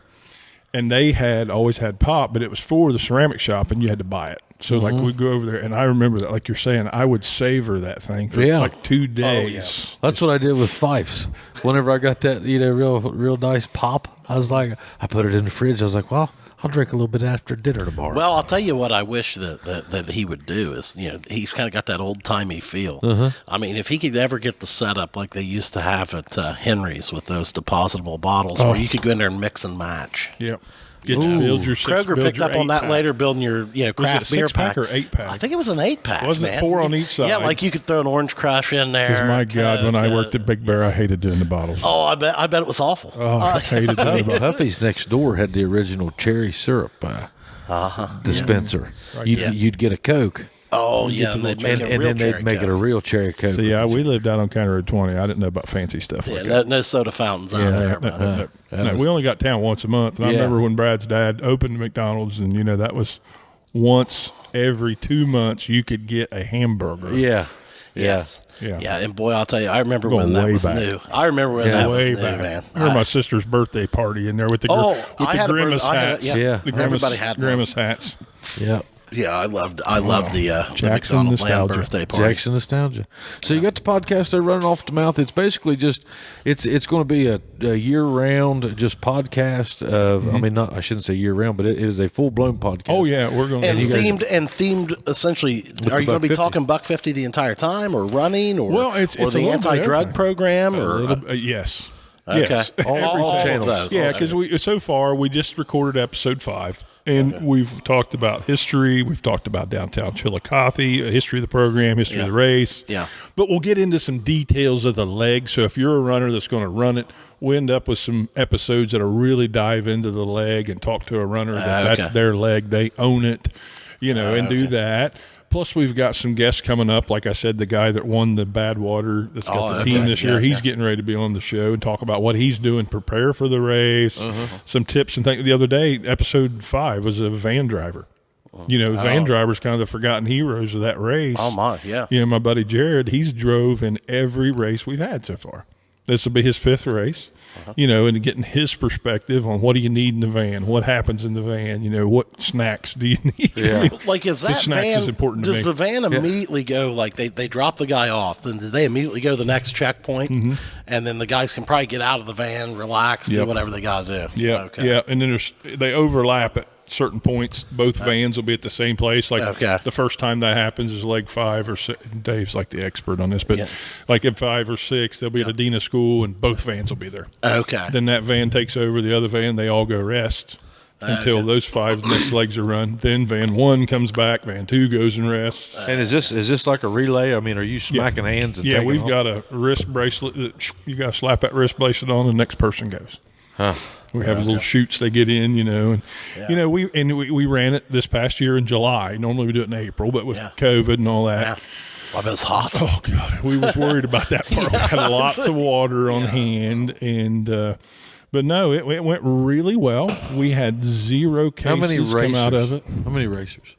And they had always had pop, but it was for the ceramic shop, and you had to buy it. So, we'd go over there, and I remember that, like you're saying, I would savor that thing for 2 days. That's what I did with Fifes. Whenever I got that, real nice pop, I was like, I put it in the fridge. I was like, well, I'll drink a little bit after dinner tomorrow. Well, I'll tell you what I wish that he would do is, he's kind of got that old-timey feel. I mean, if he could ever get the setup like they used to have at Henry's with those depositable bottles where you could go in there and mix and match. Yep. Build your Kroger picked up on that later, building your craft beer pack. Or 8-pack? I think it was an 8-pack. Wasn't it 4 on each side? Yeah, like you could throw an Orange Crush in there. Because my God, when I worked at Big Bear, I hated doing the bottles. Oh, I bet it was awful. Oh, I hated doing the bottles. Huffy's next door had the original cherry syrup dispenser. Yeah. You'd get a Coke. Oh, yeah, and then they'd make it a real cherry Coke. So, we lived out on County Road 20. I didn't know about fancy stuff like that. No soda fountains out there. No, we only got town once a month. And I remember when Brad's dad opened McDonald's, and, that was once every 2 months you could get a hamburger. Yeah. Yes. Yeah. And boy, I'll tell you, I remember when that was new. I remember when that was new, man. I remember my sister's birthday party in there with the Grimace hats. Everybody had Grimace hats. Yeah. Everybody had Grimace hats. Yeah. Yeah, I love the Jackson McDonald Land nostalgia. birthday party. Jackson nostalgia. So you got the podcast there running off the mouth. It's basically just it's going to be a year round just podcast of. I mean, I shouldn't say year round, but it is a full blown podcast. Oh yeah, we're going And to themed essentially. Are you going to be $1.50. talking $1.50 the entire time, or running, or Well, it's or a the little bit anti-drug everything. program, or yes. okay, Yes. all channels. of those. Yeah, because so far we just recorded episode 5, and we've talked about history. We've talked about downtown Chillicothe, a history of the program, history of the race. Yeah. But we'll get into some details of the leg. So if you're a runner that's going to run it, we'll end up with some episodes that'll really dive into the leg and talk to a runner that's okay. their leg. They own it, and do that. Plus, we've got some guests coming up. Like I said, the guy that won the Badwater that's got the team this year, he's getting ready to be on the show and talk about what he's doing, prepare for the race, some tips and things. The other day, episode 5 was a van driver. Van driver's kind of the forgotten heroes of that race. Oh my, yeah. My buddy Jared, he's drove in every race we've had so far. This will be his 5th race. And getting his perspective on what do you need in the van, what happens in the van, what snacks do you need? Yeah. Like, is that snacks van? is important to does me. the van immediately go like they drop the guy off? Then do they immediately go to the next checkpoint, and then the guys can probably get out of the van, relax, do whatever they got to do? Yeah, yeah, and then they overlap at certain points. Both vans will be at the same place. Like the first time that happens is leg 5 or 6. Dave's like the expert on this, but like at 5 or 6, they'll be at Adena School, and both vans will be there. Okay. Then that van takes over the other van. They all go rest until those 5 next legs are run. Then van 1 comes back. Van 2 goes and rests. And is this like a relay? I mean, are you smacking hands and taking we've off? got a wrist bracelet that you got to slap that wrist bracelet on, and the next person goes. Huh. We have little chutes they get in, and we ran it this past year in July. Normally we do it in April, but with COVID and all that. Well, I bet it's hot. Oh God, we was worried about that part. We had lots of water on hand, and but no, it went really well. We had 0 cases How many racers? come out of it. How many racers?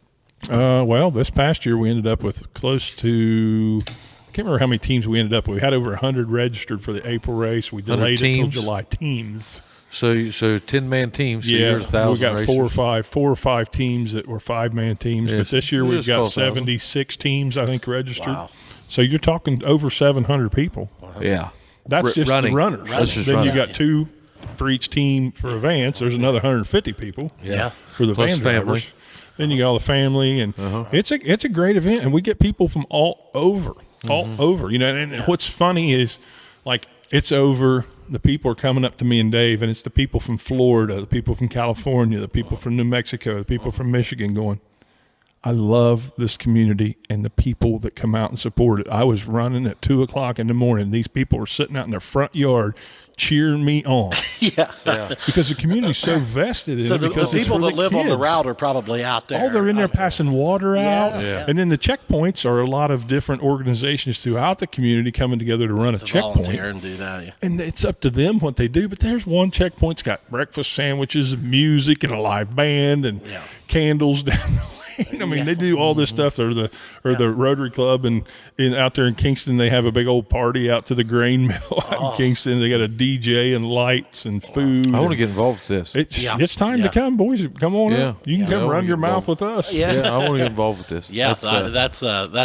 Well, this past year we ended up with close to. I can't remember how many teams we ended up with. We had over 100 registered for the April race. We delayed it until July. Teams. So 10-man teams. So Yeah, you're 1,000 we got racers. 4 or 5 teams that were 5-man teams. Yes. But this year we've Just got call 1,000. 76 teams, I think, registered. Wow. So you're talking over 700 people. Yeah. That's just running. the runners. That's just then running. you got 2 for each team for events. There's another 150 people Yeah. for the Plus van family. drivers. Then you got all the family, and it's a great event, and we get people from all over. And what's funny is, like, it's over. The people are coming up to me and Dave, and it's the people from Florida, the people from California, the people from New Mexico, the people from Michigan going, I love this community and the people that come out and support it. I was running at 2:00 in the morning. These people were sitting out in their front yard cheering me on. Because the community's so vested in So it. the Because it's people for that live on the kids. route are probably out there. Oh, they're in there passing water out. Yeah. And then the checkpoints are a lot of different organizations throughout the community coming together to run a to checkpoint. volunteer and do that. Yeah. And it's up to them what they do. But there's one checkpoint's got breakfast sandwiches, music, and a live band, and candles down the lane. I mean, they do all this stuff. Or the Rotary Club and out there in Kingston, they have a big old party out to the grain mill out in Kingston. They got a DJ and lights and food. I want to get involved with this. It's time to come, boys. Come on Yeah. up. You can Yeah, I come wanna run get your mouth involved. with us. Yeah, I want to get involved with this. Yeah, that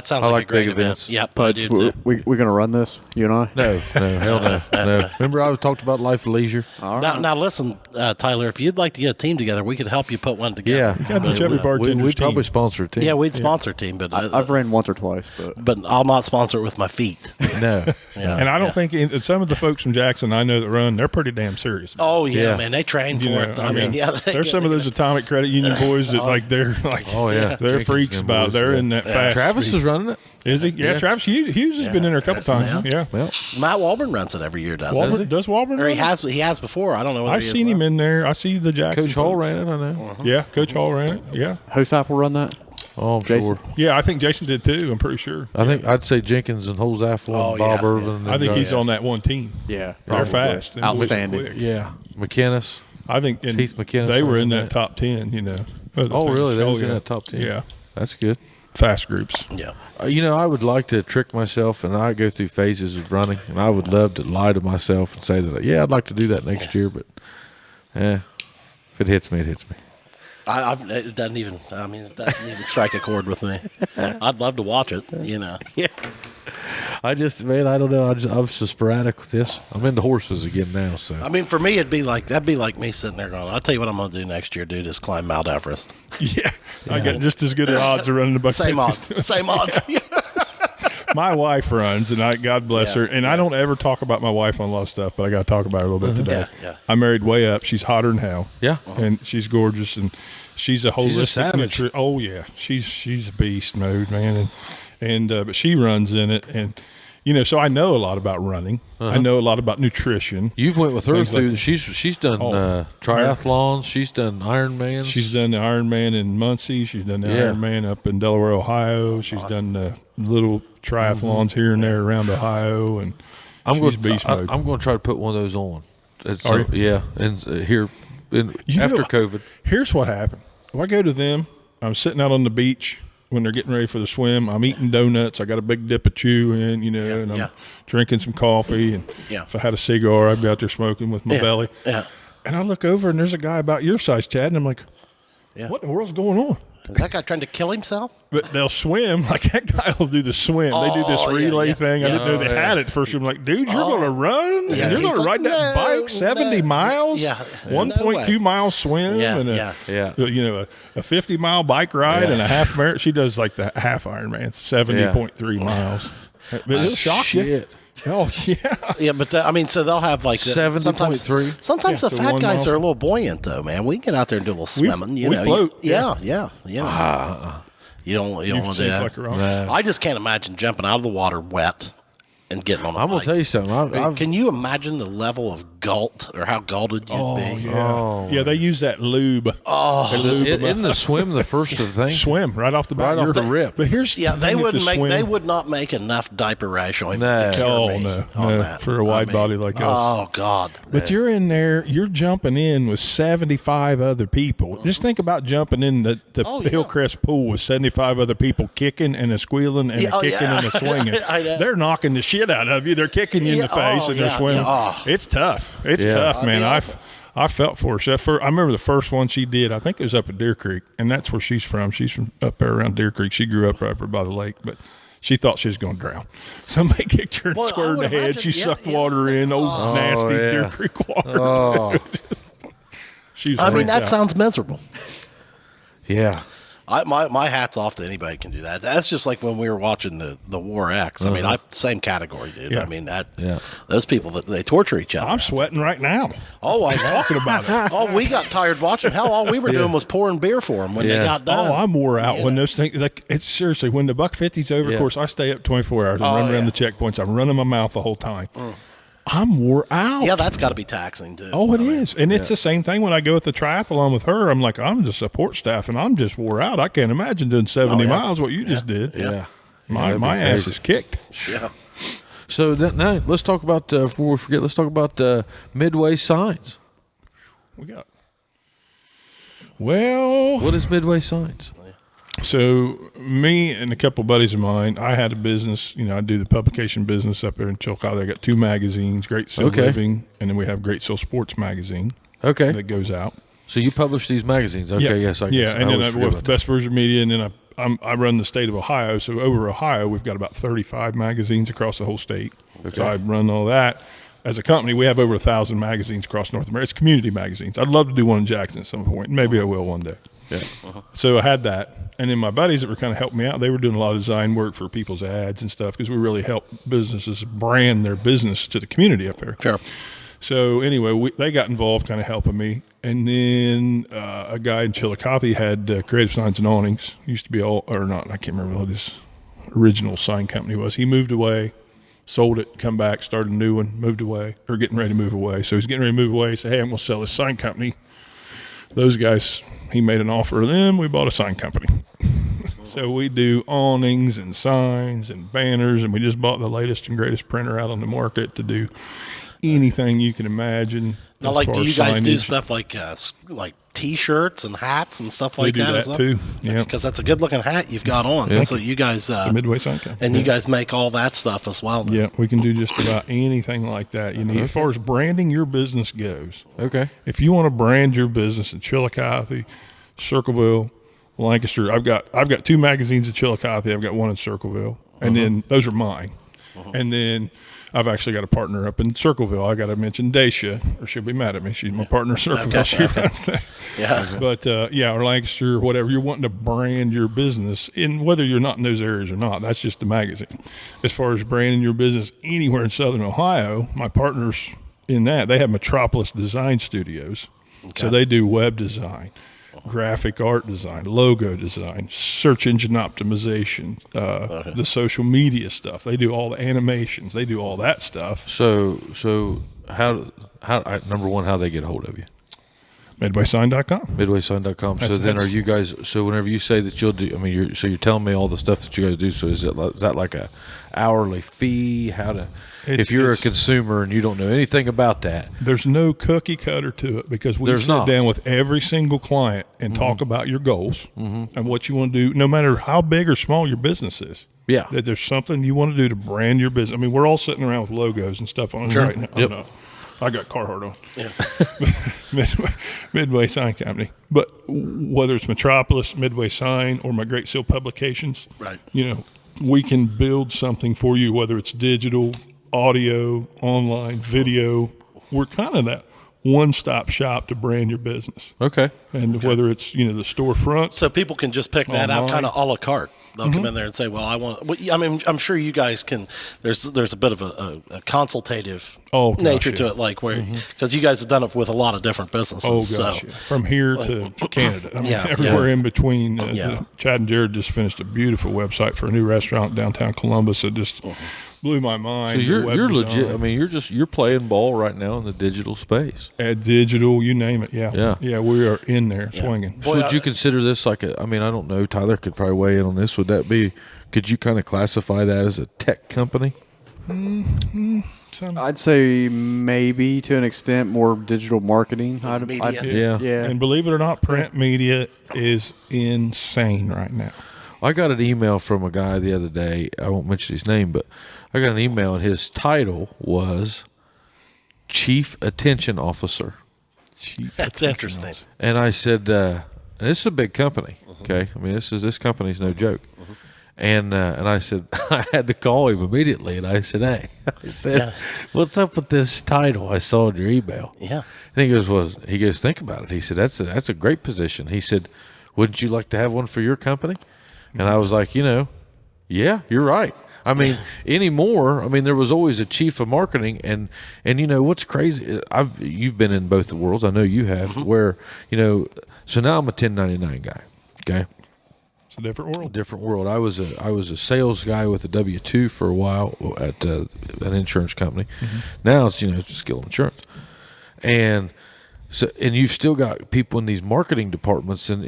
sounds like a great big event. events. Yep, I But do too. we're going to run this, you and I? No, hell no, no. Remember I talked about life of leisure? All Now, right. now listen, Tyler, if you'd like to get a team together, we could help you put one together. Yeah. Got the Chubby Bartenders We'd probably team. sponsor a team. Yeah, we'd sponsor a team, but I've ran once or twice, but I'll not sponsor it with my feet. No. Yeah. And I don't think some of the folks from Jackson I know that run, they're pretty damn serious. Oh yeah, Yeah. man, they train for You know, it. I mean, there's some of those Atomic Credit Union boys that they're like, Oh, yeah. they're Jenkins freaks and about. boys, They're yeah. in that fast. Travis speed. is running it. Is he? Yeah, Yeah. Travis Hughes has been in there a couple times. Yeah. Well, Matt Walburn runs it every year, doesn't he? Does Walburn? Or he run it? has before. I don't know. Whether I've he is seen him now. in there. I see the Jackson. Coach Hall folks. ran it, I know. Yeah, Coach Hall ran it. Yeah. Hosap will run that? Oh, I'm Jason? sure. Yeah, I think Jason did too. I'm pretty sure. I think I'd say Jenkins and Holzaffel Oh, and Bob yeah. Irvin. And I think he's guys. on that one team. Yeah. They're probably. fast. and Outstanding. quick. Yeah. McKinnis. I think and Keith McKinnis, they were in something that like top 10, you know. Oh, really? They Oh, was in yeah. that top 10. Yeah. That's good. Fast groups. Yeah. I would like to trick myself, and I go through phases of running, and I would love to lie to myself and say that, I'd like to do that next year, but if it hits me, it hits me. It doesn't even. I mean, it doesn't even strike a chord with me. I'd love to watch it. Yeah. I don't know. I'm so sporadic with this. I'm into horses again now. So I mean, for me, that'd be like me sitting there going, "I'll tell you what I'm going to do next year, dude. Is climb Mount Everest." Yeah, I got just as good odds of running the buck. Same odds. Same odds. Yes. My wife runs, and God bless her. And I don't ever talk about my wife on a lot of stuff, but I got to talk about her a little bit today. Yeah. I married way up. She's hotter than hell. Yeah. And she's gorgeous, and she's a holistic. savage. Oh yeah, she's a beast mode, man. And but she runs in it, and so I know a lot about running. I know a lot about nutrition. You've went with her Things through. like- She's done triathlons. She's done Ironmans. She's done the Ironman in Muncie. She's done the Ironman up in Delaware, Ohio. She's done the little triathlons here and there around Ohio, and she's beast mode. I'm going to try to put one of those on. Are you? Yeah, and after COVID. Here's what happened. If I go to them, I'm sitting out on the beach when they're getting ready for the swim. I'm eating donuts. I got a big dip of chew in, and I'm drinking some coffee. And if I had a cigar, I'd be out there smoking with my belly. Yeah. And I look over, and there's a guy about your size, Chad, and I'm like, what in the world's going on? Is that guy trying to kill himself? But they'll swim. Like, that guy will do the swim. They do this relay thing. I didn't know they had it first. I'm like, dude, you're going to run? Yeah. And you're going to He's ride like, that bike 70 miles? Yeah. 1.2 mile swim and a 50-mile bike ride and a half marathon. She does like the half Ironman, 70.3 miles. But it'll shock you. Oh, yeah. Yeah, but so they'll have like 70.3. Sometimes the so fat 1 guys mile. are a little buoyant, though, man. We can get out there and do a little swimming. We float. You don't want to do that. Like a rock. I just can't imagine jumping out of the water wet and getting on a I'm going bike. to tell you something. Can you imagine the level of galt or how galted you'd be? Yeah, they use that lube. Isn't the swim the first of things? Swim right off the bat. Right off the rip. But here's the They thing, wouldn't if make. the swim- They would not make enough diaper rash on No. to cure Oh, me no, on no, that. for a wide body like us. Oh God! But you're in there, you're jumping in with 75 other people. Just think about jumping in the Hillcrest pool with 75 other people kicking and a squealing and a kicking and a swinging. I know. They're knocking the shit out of you. They're kicking you in the face and they're swimming. It's tough. It's tough, man. I felt for her. I remember the first one she did, I think it was up at Deer Creek, and that's where she's from. She's from up there around Deer Creek. She grew up right there by the lake, but she thought she was going to drown. Somebody kicked her and squared in the head. She sucked water in, nasty Deer Creek water. She was freaked that out. sounds miserable. Yeah. My hat's off to anybody who can do that. That's just like when we were watching the War X. I mean, same category, dude. Yeah. I mean those people that they torture each other. I'm sweating right now. Oh, I know. Talking about it. Oh, we got tired watching. Hell, all we were doing was pouring beer for them when they got done. Oh, I'm wore out when those things. Like, it's seriously when the buck 50's over. Of course, I stay up 24 hours and run around the checkpoints. I'm running my mouth the whole time. I'm wore out. Yeah, that's got to be taxing too. Oh, it is. And it's the same thing when I go at the triathlon with her. I'm like, I'm the support staff and I'm just wore out. I can't imagine doing 70 miles, what you just did. Yeah. My ass is kicked. Yeah. So now let's talk about, before we forget, let's talk about Midway Signs. We got. Well, What is Midway Signs? so me and a couple buddies of mine, I had a business. I do the publication business up there in Chillicothe. I got 2 magazines, Great Seal Living, and then we have Great Seal Sports magazine Okay. that goes out. So you publish these magazines. Okay, yes. And then I work with Best Version Media, and then I run the state of Ohio. So over Ohio, we've got about 35 magazines across the whole state. Okay. So I run all that. As a company, we have over 1,000 magazines across North America. It's community magazines. I'd love to do one in Jackson at some point. Maybe I will one day. Yeah. So I had that. And then my buddies that were kind of helping me out, they were doing a lot of design work for people's ads and stuff because we really help businesses brand their business to the community up there. Sure. So anyway, they got involved kind of helping me. And then a guy in Chillicothe had Creative Signs and Awnings. Used to be I can't remember what his original sign company was. He moved away, sold it, come back, started a new one, moved away, or getting ready to move away. So he's getting ready to move away. He said, hey, I'm going to sell this sign company. Those guys, he made an offer to them. We bought a sign company. So we do awnings and signs and banners, and we just bought the latest and greatest printer out on the market to do anything you can imagine. Now, as do far you as guys do signage. stuff like T-shirts and hats and stuff like We do that? that as well? too. Yeah, Because that's a good-looking hat you've got on. That's what you guys the Midway Sign Company. and you guys make all that stuff as well. Then. Yeah, we can do just about anything like that you need. As far as branding your business goes, Okay. if you want to brand your business in Chillicothe, Circleville, Lancaster. I've got 2 magazines in Chillicothe. I've got one in Circleville, and then those are mine. And then I've actually got a partner up in Circleville. I got to mention Dacia, or she'll be mad at me. She's my partner in Circleville. She runs that. Yeah. But or Lancaster, or whatever. You're wanting to brand your business, in whether you're not in those areas or not. That's just the magazine. As far as branding your business anywhere in Southern Ohio, my partners in that, they have Metropolis Design Studios. So they do web design, graphic art design, logo design, search engine optimization, the social media stuff. They do all the animations. They do all that stuff. So how number one, how they get a hold of you? MidwaySign.com. MidwaySign.com. So then, are you guys? So whenever you say that you'll do, I mean, you're telling me all the stuff that you guys do. So is that like a hourly fee? If you're a consumer and you don't know anything about that, there's no cookie cutter to it, because we sit down with every single client and talk about your goals and what you want to do, no matter how big or small your business is. Yeah, that there's something you want to do to brand your business. I mean, we're all sitting around with logos and stuff on right now. Yep. I got Carhartt on. Yeah. Midway Sign Company. But whether it's Metropolis, Midway Sign, or my Great Seal Publications, Right. We can build something for you, whether it's digital, audio, online, video. We're kind of that one-stop shop to brand your business. Okay. And whether it's, the storefront. So people can just pick that out kind of a la carte. They'll come in there and say, well, I want, I mean, I'm sure you guys can, there's a bit of a consultative nature to it, like where, because you guys have done it with a lot of different businesses. Oh, gosh, so. From here to Canada. I mean, everywhere in between. Chad and Jared just finished a beautiful website for a new restaurant downtown Columbus that just blew my mind. So you're legit. I mean, you're playing ball right now in the digital space. At digital, you name it. Yeah. We are in there swinging. So would you consider this like I mean, I don't know. Tyler could probably weigh in on this. Would that be? Could you kind of classify that as a tech company? I'd say maybe to an extent more digital marketing. Media. Yeah. And believe it or not, print media is insane right now. I got an email from a guy the other day. I won't mention his name, but I got an email, and his title was Chief Attention Officer. That's interesting. And I said, and this is a big company, okay? I mean, this company's no joke. And I said, I had to call him immediately, and I said, hey, what's up with this title I saw in your email? Yeah. And he goes, think about it. He said, that's a great position. He said, wouldn't you like to have one for your company? And I was like, yeah, you're right. I mean, anymore, I mean, there was always a chief of marketing, and what's crazy, you've been in both the worlds, I know you have, where, so now I'm a 1099 guy, okay? It's a different world. I was a sales guy with a W-2 for a while at an insurance company. Now it's, skill insurance. And so, and you've still got people in these marketing departments, and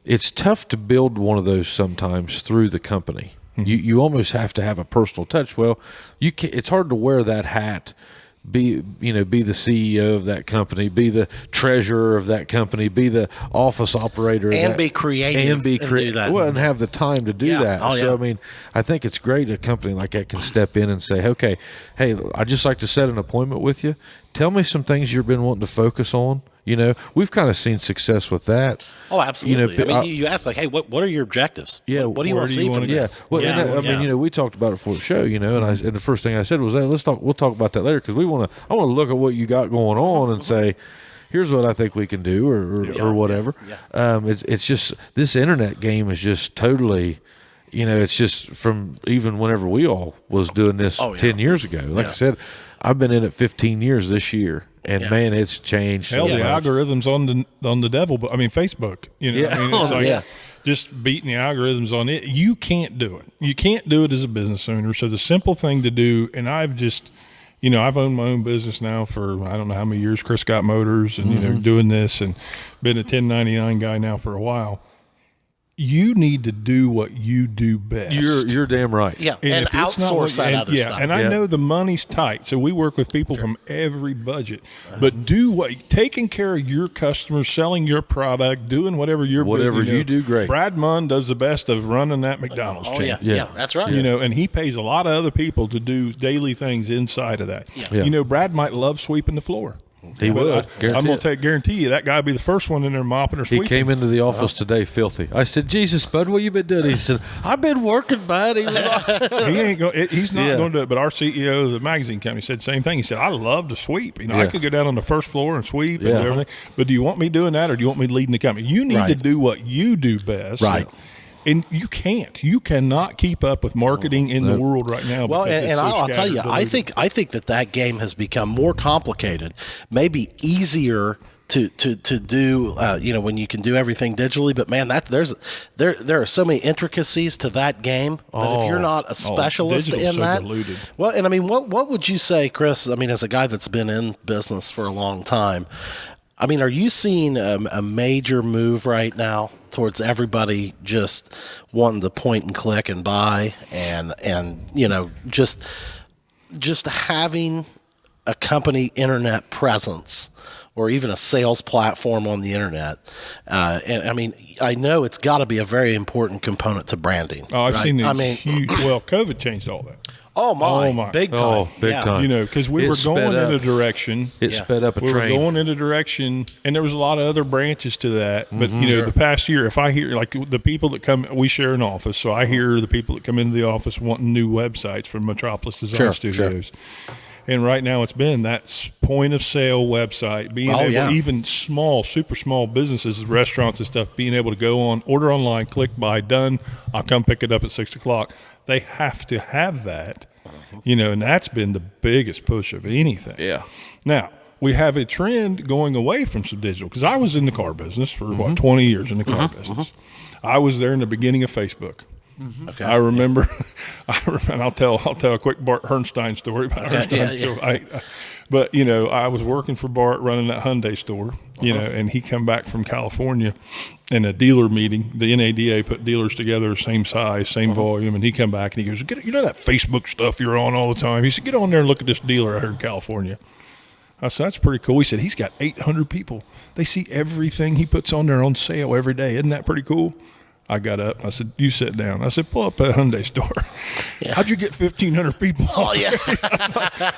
it's tough to build one of those sometimes through the company. You almost have to have a personal touch. Well, it's hard to wear that hat, be the CEO of that company, be the treasurer of that company, be the office operator, and be creative, and be creative. Well, and have the time to do that. Oh, so I mean, I think it's great a company like that can step in and say, okay, hey, I'd just like to set an appointment with you. Tell me some things you've been wanting to focus on. We've kind of seen success with that. Oh, absolutely. I mean, you ask like, hey, what are your objectives? Yeah. What do you want to see from this? Well, I mean, we talked about it for the show, and the first thing I said was, hey, we'll talk about that later, because I want to look at what you got going on and say, here's what I think we can do, or whatever. It's just, this internet game is just totally, it's just from even whenever we all was doing this 10 years ago. Like I said, I've been in it 15 years this year. And man, it's changed. Hell, so the much. algorithms on the devil, but I mean Facebook. I mean, it's like just beating the algorithms on it. You can't do it. You can't do it as a business owner. So the simple thing to do, and I've just, I've owned my own business now for I don't know how many years. Chris Scott Motors, and doing this, and been a 1099 guy now for a while. You need to do what you do best. You're damn right. Yeah, and outsource that other stuff. And I know the money's tight, so we work with people from every budget. But taking care of your customers, selling your product, doing whatever you do, great. Brad Munn does the best of running that McDonald's chain. Yeah, that's right. And he pays a lot of other people to do daily things inside of that. Yeah. Brad might love sweeping the floor. He would. I'm going to guarantee you that guy will be the first one in there mopping or sweeping. He came into the office today filthy. I said, Jesus, bud, what you been doing? He said, I've been working, bud. He was he's not going to do it. But our CEO of the magazine company said the same thing. He said, I love to sweep. I could go down on the first floor and sweep and everything. But do you want me doing that, or do you want me leading the company? You need to do what you do best. Right. And you can't. You cannot keep up with marketing in the world right now. Well, and I'll tell you, I think that game has become more complicated, maybe easier to do. When you can do everything digitally. But man, there are so many intricacies to that game that if you're not a specialist in that, diluted. well, and I mean, what would you say, Chris? I mean, as a guy that's been in business for a long time, I mean, are you seeing a major move right now towards everybody just wanting to point and click and buy and just having a company internet presence or even a sales platform on the internet? And I mean, I know it's got to be a very important component to branding. Oh, I've seen these huge. Well, COVID changed all that. Oh my. Big time. Oh, big time. Because we were going in a direction. It sped up a train. We were going in a direction, and there was a lot of other branches to that. But, the past year, if I hear, like, the people that come, we share an office, so I hear the people that come into the office wanting new websites from Metropolis Design Studios. Sure. And right now it's been that point of sale website, being able, even small, super small businesses, restaurants and stuff, being able to go on, order online, click buy, done. I'll come pick it up at 6:00. They have to have that, and that's been the biggest push of anything. Yeah. Now, we have a trend going away from some digital, because I was in the car business for, 20 years in the car business. I was there in the beginning of Facebook. Okay. I remember, and I'll tell a quick Bart Herrnstein story about Herrnstein. But I was working for Bart running that Hyundai store, and he come back from California in a dealer meeting. The NADA put dealers together, same size, same volume, and he come back and he goes, that Facebook stuff you're on all the time? He said, get on there and look at this dealer out here in California. I said, that's pretty cool. He said, he's got 800 people. They see everything he puts on there on sale every day. Isn't that pretty cool? I got up. I said, you sit down. I said, pull up that Hyundai store. Yeah. How'd you get 1,500 people? Oh, yeah.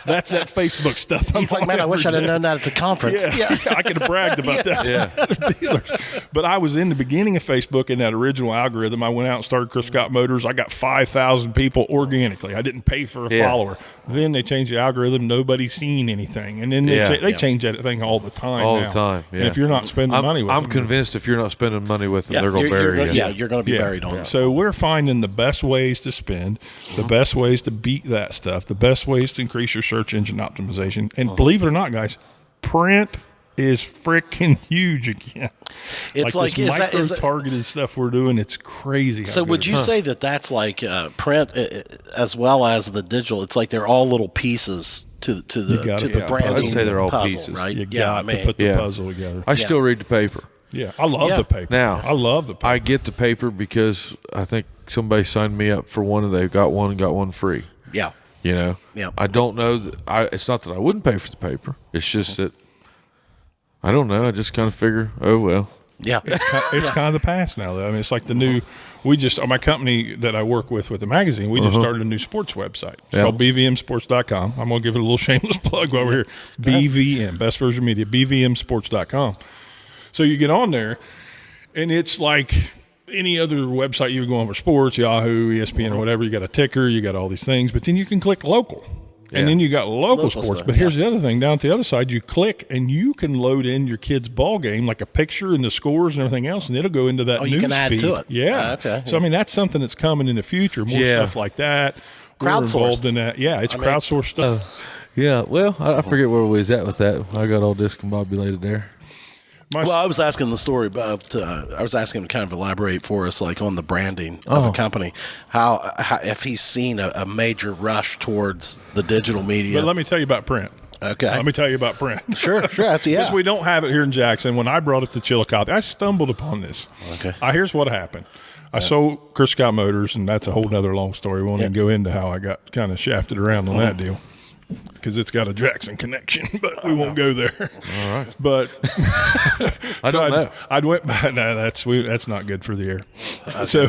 That's that Facebook stuff. He's like, man, I wish I'd have known that at the conference. Yeah. I could have bragged about that to other dealers. But I was in the beginning of Facebook in that original algorithm. I went out and started Chris Scott Motors. I got 5,000 people organically. I didn't pay for a follower. Then they changed the algorithm. Nobody's seen anything. And then they change that thing all the time All the time, yeah. And if you're not spending money with them. I'm convinced if you're not spending money with them, they're going to bury you. Yeah, you're going to be buried on it. So we're finding the best ways to spend, the best ways to beat that stuff, the best ways to increase your search engine optimization. And believe it or not, guys, print is freaking huge again. It's like this micro-targeted stuff we're doing. It's crazy. So would you say that that's like print as well as the digital? It's like they're all little pieces to the branding. I'd say they're all puzzle, pieces, right? You got to put the puzzle together. I still read the paper. Yeah, I love the paper. Now, I love the paper. I get the paper because I think somebody signed me up for one and they got one free. Yeah. Yeah. I don't know it's not that I wouldn't pay for the paper. It's just that I don't know. I just kind of figure, oh well. Yeah. It's kind of the past now, though. I mean, it's like the new. My company that I work with the magazine, we just started a new sports website. It's called bvmsports.com. I'm going to give it a little shameless plug while we're here. BVM, Best Version Media, bvmsports.com. So you get on there, and it's like any other website you would go on for sports, Yahoo, ESPN, or whatever. You got a ticker, you got all these things, but then you can click local. And then you got local sports. Stuff, but here's the other thing. Down at the other side, you click, and you can load in your kid's ball game, like a picture and the scores and everything else, and it'll go into that news feed. You can add to it. Yeah. Okay. So, I mean, that's something that's coming in the future, more stuff like that. Crowdsourced. We're involved in that. Yeah, it's crowdsourced stuff. Yeah, well, I forget where we was at with that. I got all discombobulated there. Well, I was asking the story about. I was asking him to kind of elaborate for us, like on the branding of a company, how if he's seen a major rush towards the digital media. But let me tell you about print. Okay. Let me tell you about print. Sure. Because we don't have it here in Jackson. When I brought it to Chillicothe, I stumbled upon this. Okay. Here's what happened. I sold Chris Scott Motors, and that's a whole other long story. We won't even go into how I got kind of shafted around on that deal. Because it's got a Jackson connection, but we won't go there. All right. But I don't know. I went back. No, that's not good for the air. Okay. So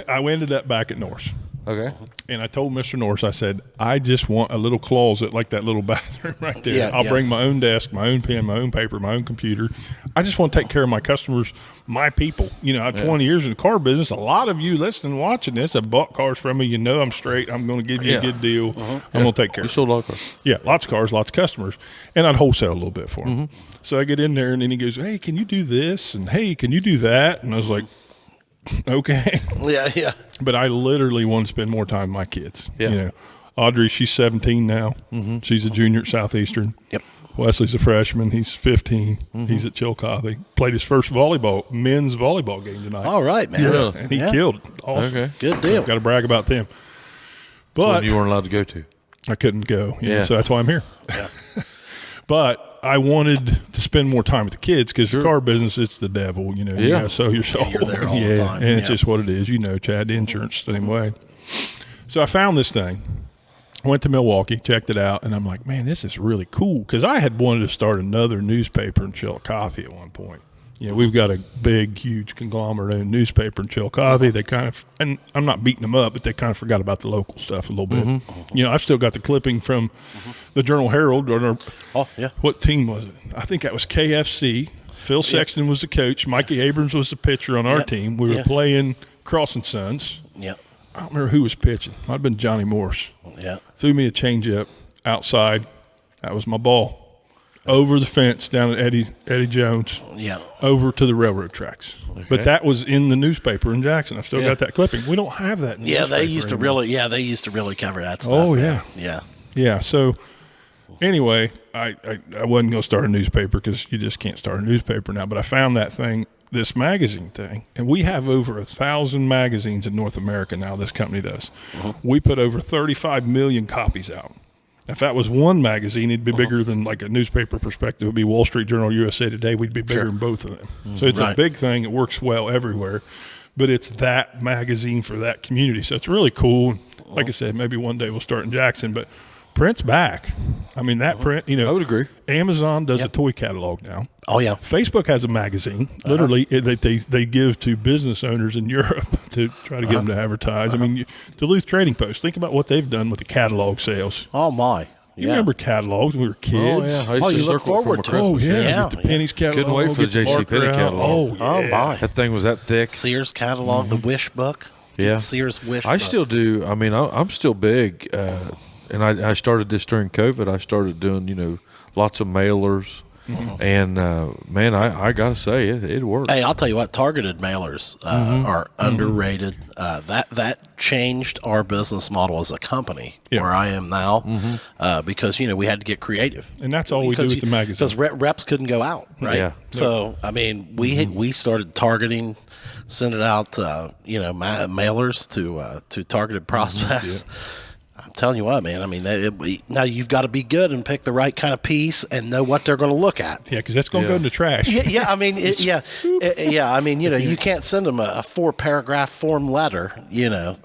I ended up back at Norse. Okay. And I told Mr. Norris, I said, I just want a little closet like that little bathroom right there. Yeah, I'll yeah. bring my own desk, my own pen, my own paper, my own computer. I just want to take care of my customers, my people. You know, I have 20 years in the car business. A lot of you listening, watching this, have bought cars from me. You know I'm straight. I'm going to give you a good deal. I'm going to take care You of sold a lot of cars. Yeah, lots of cars, lots of customers. And I'd wholesale a little bit for them. So I get in there, and then he goes, hey, can you do this? And, hey, can you do that? And I was like, okay. Yeah. But I literally want to spend more time with my kids. Yeah. You know, Audrey, she's 17 now. She's a junior at Southeastern. Yep. Wesley's a freshman. He's 15. He's at Chillicothe. Played his first men's volleyball game tonight. All right, man. Yeah. And he killed it. Awesome. Okay. Good deal. Got to brag about them. But One you weren't allowed to go to. I couldn't go. Yeah. So that's why I'm here. Yeah. But I wanted to spend more time with the kids because the car business, it's the devil, you know. You Yeah. gotta sell your soul. you're there all the time. And it's Yeah. just what it is. You know, Chad, the insurance, same way. So I found this thing. Went to Milwaukee, checked it out, and I'm like, man, this is really cool. Because I had wanted to start another newspaper in Chillicothe at one point. You know, we've got a big, huge conglomerate-owned newspaper in Chillicothe. They kind of, and I'm not beating them up, but they kind of forgot about the local stuff a little bit. You know, I've still got the clipping from the Journal Herald. Or Oh, yeah. what team was it? I think that was KFC. Phil Sexton was the coach. Mikey Abrams was the pitcher on our Yep. team. We were Yeah. playing Cross and Sons. Yep. I don't remember who was pitching. Might have been Johnny Morse. Yeah. Threw me a changeup outside. That was my ball. Over the fence down at Eddie Jones. Yeah. Over to the railroad tracks. But that was in the newspaper in Jackson. I've still got that clipping. We don't have that in the Yeah, newspaper they used to anymore. really cover that stuff. Oh, man. yeah. Yeah. Yeah, so anyway, I wasn't going to start a newspaper because you just can't start a newspaper now. But I found that thing, this magazine thing, and we have over 1,000 magazines in North America now, this company does. We put over 35 million copies out. If that was one magazine, it'd be bigger than like a newspaper perspective. It would be Wall Street Journal, USA Today. We'd be bigger than both of them. So it's a Right. big thing. It works well everywhere. But it's that magazine for that community. So it's really cool. Like I said, maybe one day we'll start in Jackson. But print's back. I mean, that print, you know. I would agree. Amazon does a toy catalog now. Oh, yeah. Facebook has a magazine, literally, that they give to business owners in Europe to try to get them to advertise. I mean, Duluth Trading Post, think about what they've done with the catalog sales. Oh, my. You Yeah. remember catalogs when we were kids? Oh, yeah. I used Oh, to you look circle it forward from to it. across. Oh, yeah. Yeah, Get the Penny's catalog. Couldn't wait for the get J.C. Barker Penney out. catalog. Oh, yeah. Oh, my. That thing was that thick. Sears catalog, the Wish book. Yeah. Sears Wish I book. still do. I mean, I'm still big, and I started this during COVID. I started doing, you know, lots of mailers, and man, I gotta say it worked. Hey, I'll tell you what, targeted mailers are underrated. That changed our business model as a company Yeah. where I am now because, you know, we had to get creative. And that's all we do with the magazine. Because reps couldn't go out, right? Yeah. So, I mean, we started targeting, sending out, you know, mailers to targeted prospects. I'm telling you what, man. I mean, now you've got to be good and pick the right kind of piece and know what they're going to look at. Yeah, because that's going to go in the trash. Yeah. I mean, yeah. I mean, you know, you can't send them a 4-paragraph form letter, you know,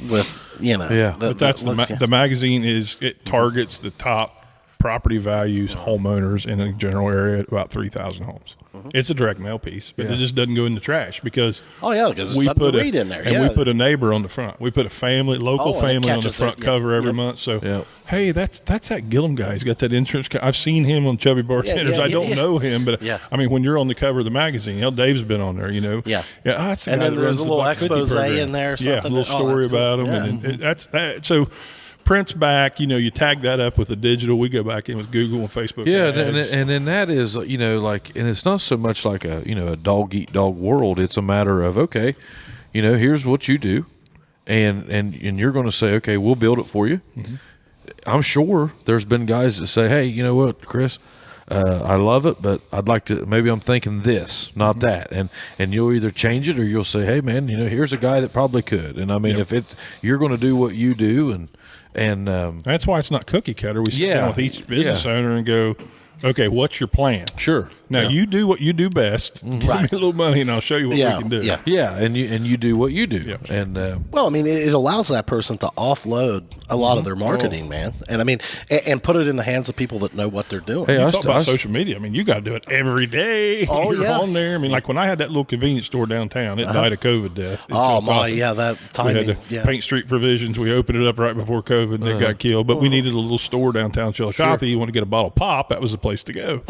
with, you know. Yeah. But that's the magazine it targets the top property values homeowners in a general area at about 3,000 homes. It's a direct mail piece, but it just doesn't go in the trash because because it's something to read in there. And we put a neighbor on the front. We put a local and it family on the catches front it. cover every Yep. month. So, Yep. hey, that's that Gillum guy. He's got that insurance. I've seen him on Chubby Bartenders. I don't know him, but I mean, when you're on the cover of the magazine, Dave's been on there, you know. Yeah. Yeah. That's the And guy then that there's runs a the little Buck 50 expose program. in there or Yeah, a something. little Oh, story that's cool. about him. Yeah. And that's that. So, print's back. You know, you tag that up with the digital. We go back in with Google and Facebook. Yeah, ads. and then that is, you know, like, and it's not so much like a, you know, a dog eat dog world. It's a matter of, okay, you know, here's what you do, and you're going to say, okay, we'll build it for you. I'm sure there's been guys that say, hey, you know what, Chris, I love it, but I'd like to, maybe I'm thinking this, not that. And you'll either change it or you'll say, hey man, you know, here's a guy that probably could. And I mean, if you're going to do what you do and that's why it's not cookie cutter. We sit down with each business owner and go, Okay, what's your plan? Sure. Now you do what you do best. Give me a little money, and I'll show you what we can do. Yeah. Yeah, and you do what you do. Yep. And Well, I mean, it allows that person to offload a lot of their marketing, man, and I mean, and put it in the hands of people that know what they're doing. Hey, You talk about social media. I mean, you got to do it every day. Oh, You're yeah. on there. I mean, like when I had that little convenience store downtown, it died of COVID death. It Oh jumped my, off. yeah, that We timing. had the Yeah. Paint Street Provisions. We opened it up right before COVID, and it got killed. But we needed a little store downtown Chillicothe. You want to get a bottle of pop, that was the place to go.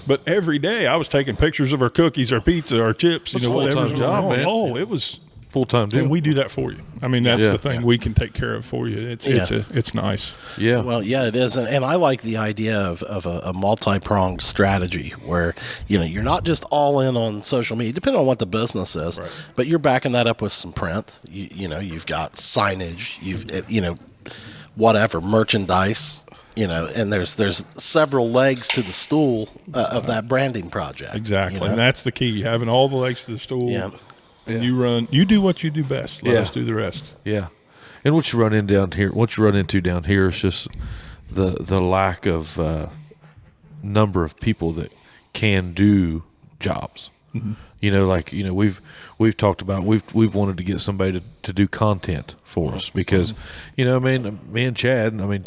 But every day I was taking pictures of our cookies, our pizza, our chips, That's a whatever's full-time job, going on. man. Oh, it was. full-time deal. And we do that for you. I mean, that's Yeah. the thing we can take care of for you. It's nice. Yeah. Well, yeah, it is, and I like the idea of a multi-pronged strategy where you're not just all in on social media, depending on what the business is, but you're backing that up with some print. You've got signage, whatever merchandise, and there's several legs to the stool of that branding project. Exactly, and that's the key: having all the legs to the stool. Yeah. And you do what you do best. Let us do the rest. Yeah. And what you run into down here is just the lack of number of people that can do jobs. We've talked about we've wanted to get somebody to do content for us because me and Chad,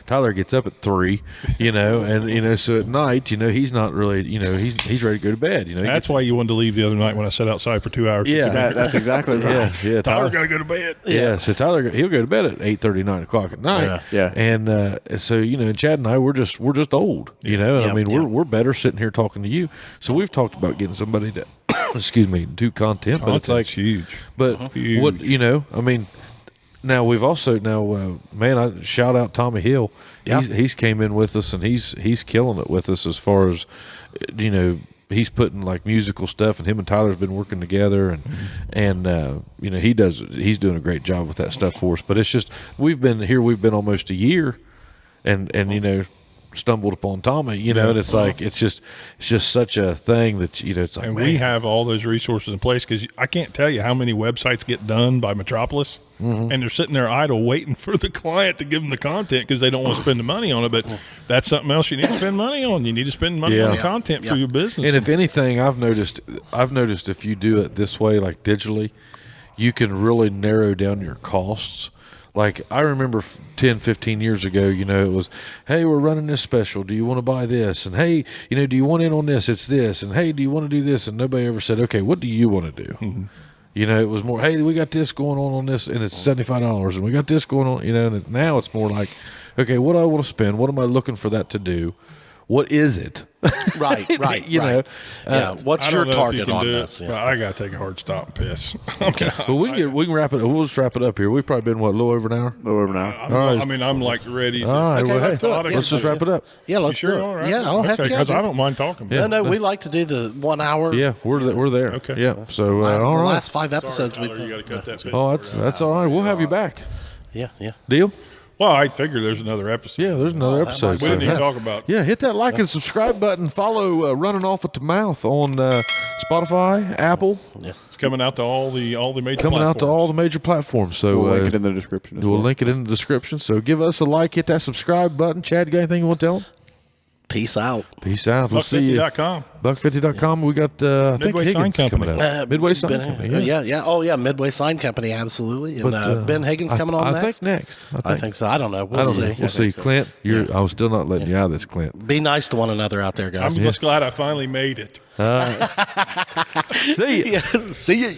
Tyler gets up at 3, and so at night, he's not really, he's ready to go to bed. That's why you wanted to leave the other night when I sat outside for 2 hours. Yeah. That's exactly right. Yeah, Tyler got to go to bed. Yeah, so Tyler, he'll go to bed at 8:30, 9 o'clock at night. Yeah. And so Chad and I, we're just old. We're better sitting here talking to you. So we've talked about getting somebody to, do content. But it's like huge. But Huge. what now we've also I shout out Tommy Hill. Yeah. He's came in with us and he's killing it with us as far as he's putting like musical stuff, and him and Tyler's been working together, and he's doing a great job with that stuff for us. But it's just we've been almost a year, and stumbled upon Tommy, and it's like it's just such a thing that it's like, And man. we have all those resources in place because I can't tell you how many websites get done by Metropolis, and they're sitting there idle waiting for the client to give them the content because they don't want to spend the money on it. But that's something else you need to spend money on. You need to spend money on content for your business. And if anything, I've noticed if you do it this way, like digitally, you can really narrow down your costs. Like I remember 10, 15 years ago, it was, hey, we're running this special. Do you want to buy this? And hey, do you want in on this? It's this. And hey, do you want to do this? And nobody ever said, okay, what do you want to do? It was more, hey, we got this going on this, and it's $75, and we got this going on, and now it's more like, okay, what do I want to spend? What am I looking for that to do? What is it? Right. What's I your don't know if you target can on do this? it, but I got to take a hard stop and piss. Well, we can wrap it. We'll just wrap it up here. We've probably been a little over an hour. A little over now. I'm like ready. To, All right, Okay, well, let's hey, do it. Yeah, let's just wrap it up. Yeah, You let's sure? do it. All right. Yeah, I'll have to because go. I don't mind talking. No, we like to do the 1 hour. Yeah, we're there. Okay. Yeah. So The all right. last 5 episodes Sorry, we've Tyler, done. you got to cut that. Oh, that's all right. We'll have you back. Yeah. Deal? Well, I figure there's another episode. Yeah, there's another that episode. might We didn't even yeah. talk about. Yeah, hit that like and subscribe button. Follow Running Off at the Mouth on Spotify, Apple, It's coming out to all the major. coming out to all the platforms. major platforms. So We'll link it in the description. As we'll well. link it in the description. So give us a like, hit that subscribe button. Chad, got anything you want to tell them? Peace out. Peace out. We'll see you. Buck50.com. Buck50.com. We got I think Midway Sign Higgins coming Company. out. Midway Sign Ben, Company. yeah. Oh, yeah. Midway Sign Company, absolutely. And Ben Higgins coming on I next. think next. I think so. I don't know. I We'll don't see. know. We'll see. Clint, I was still not letting you out of this, Clint. Be nice to one another out there, I'm guys. just glad I finally made it. See ya. See you.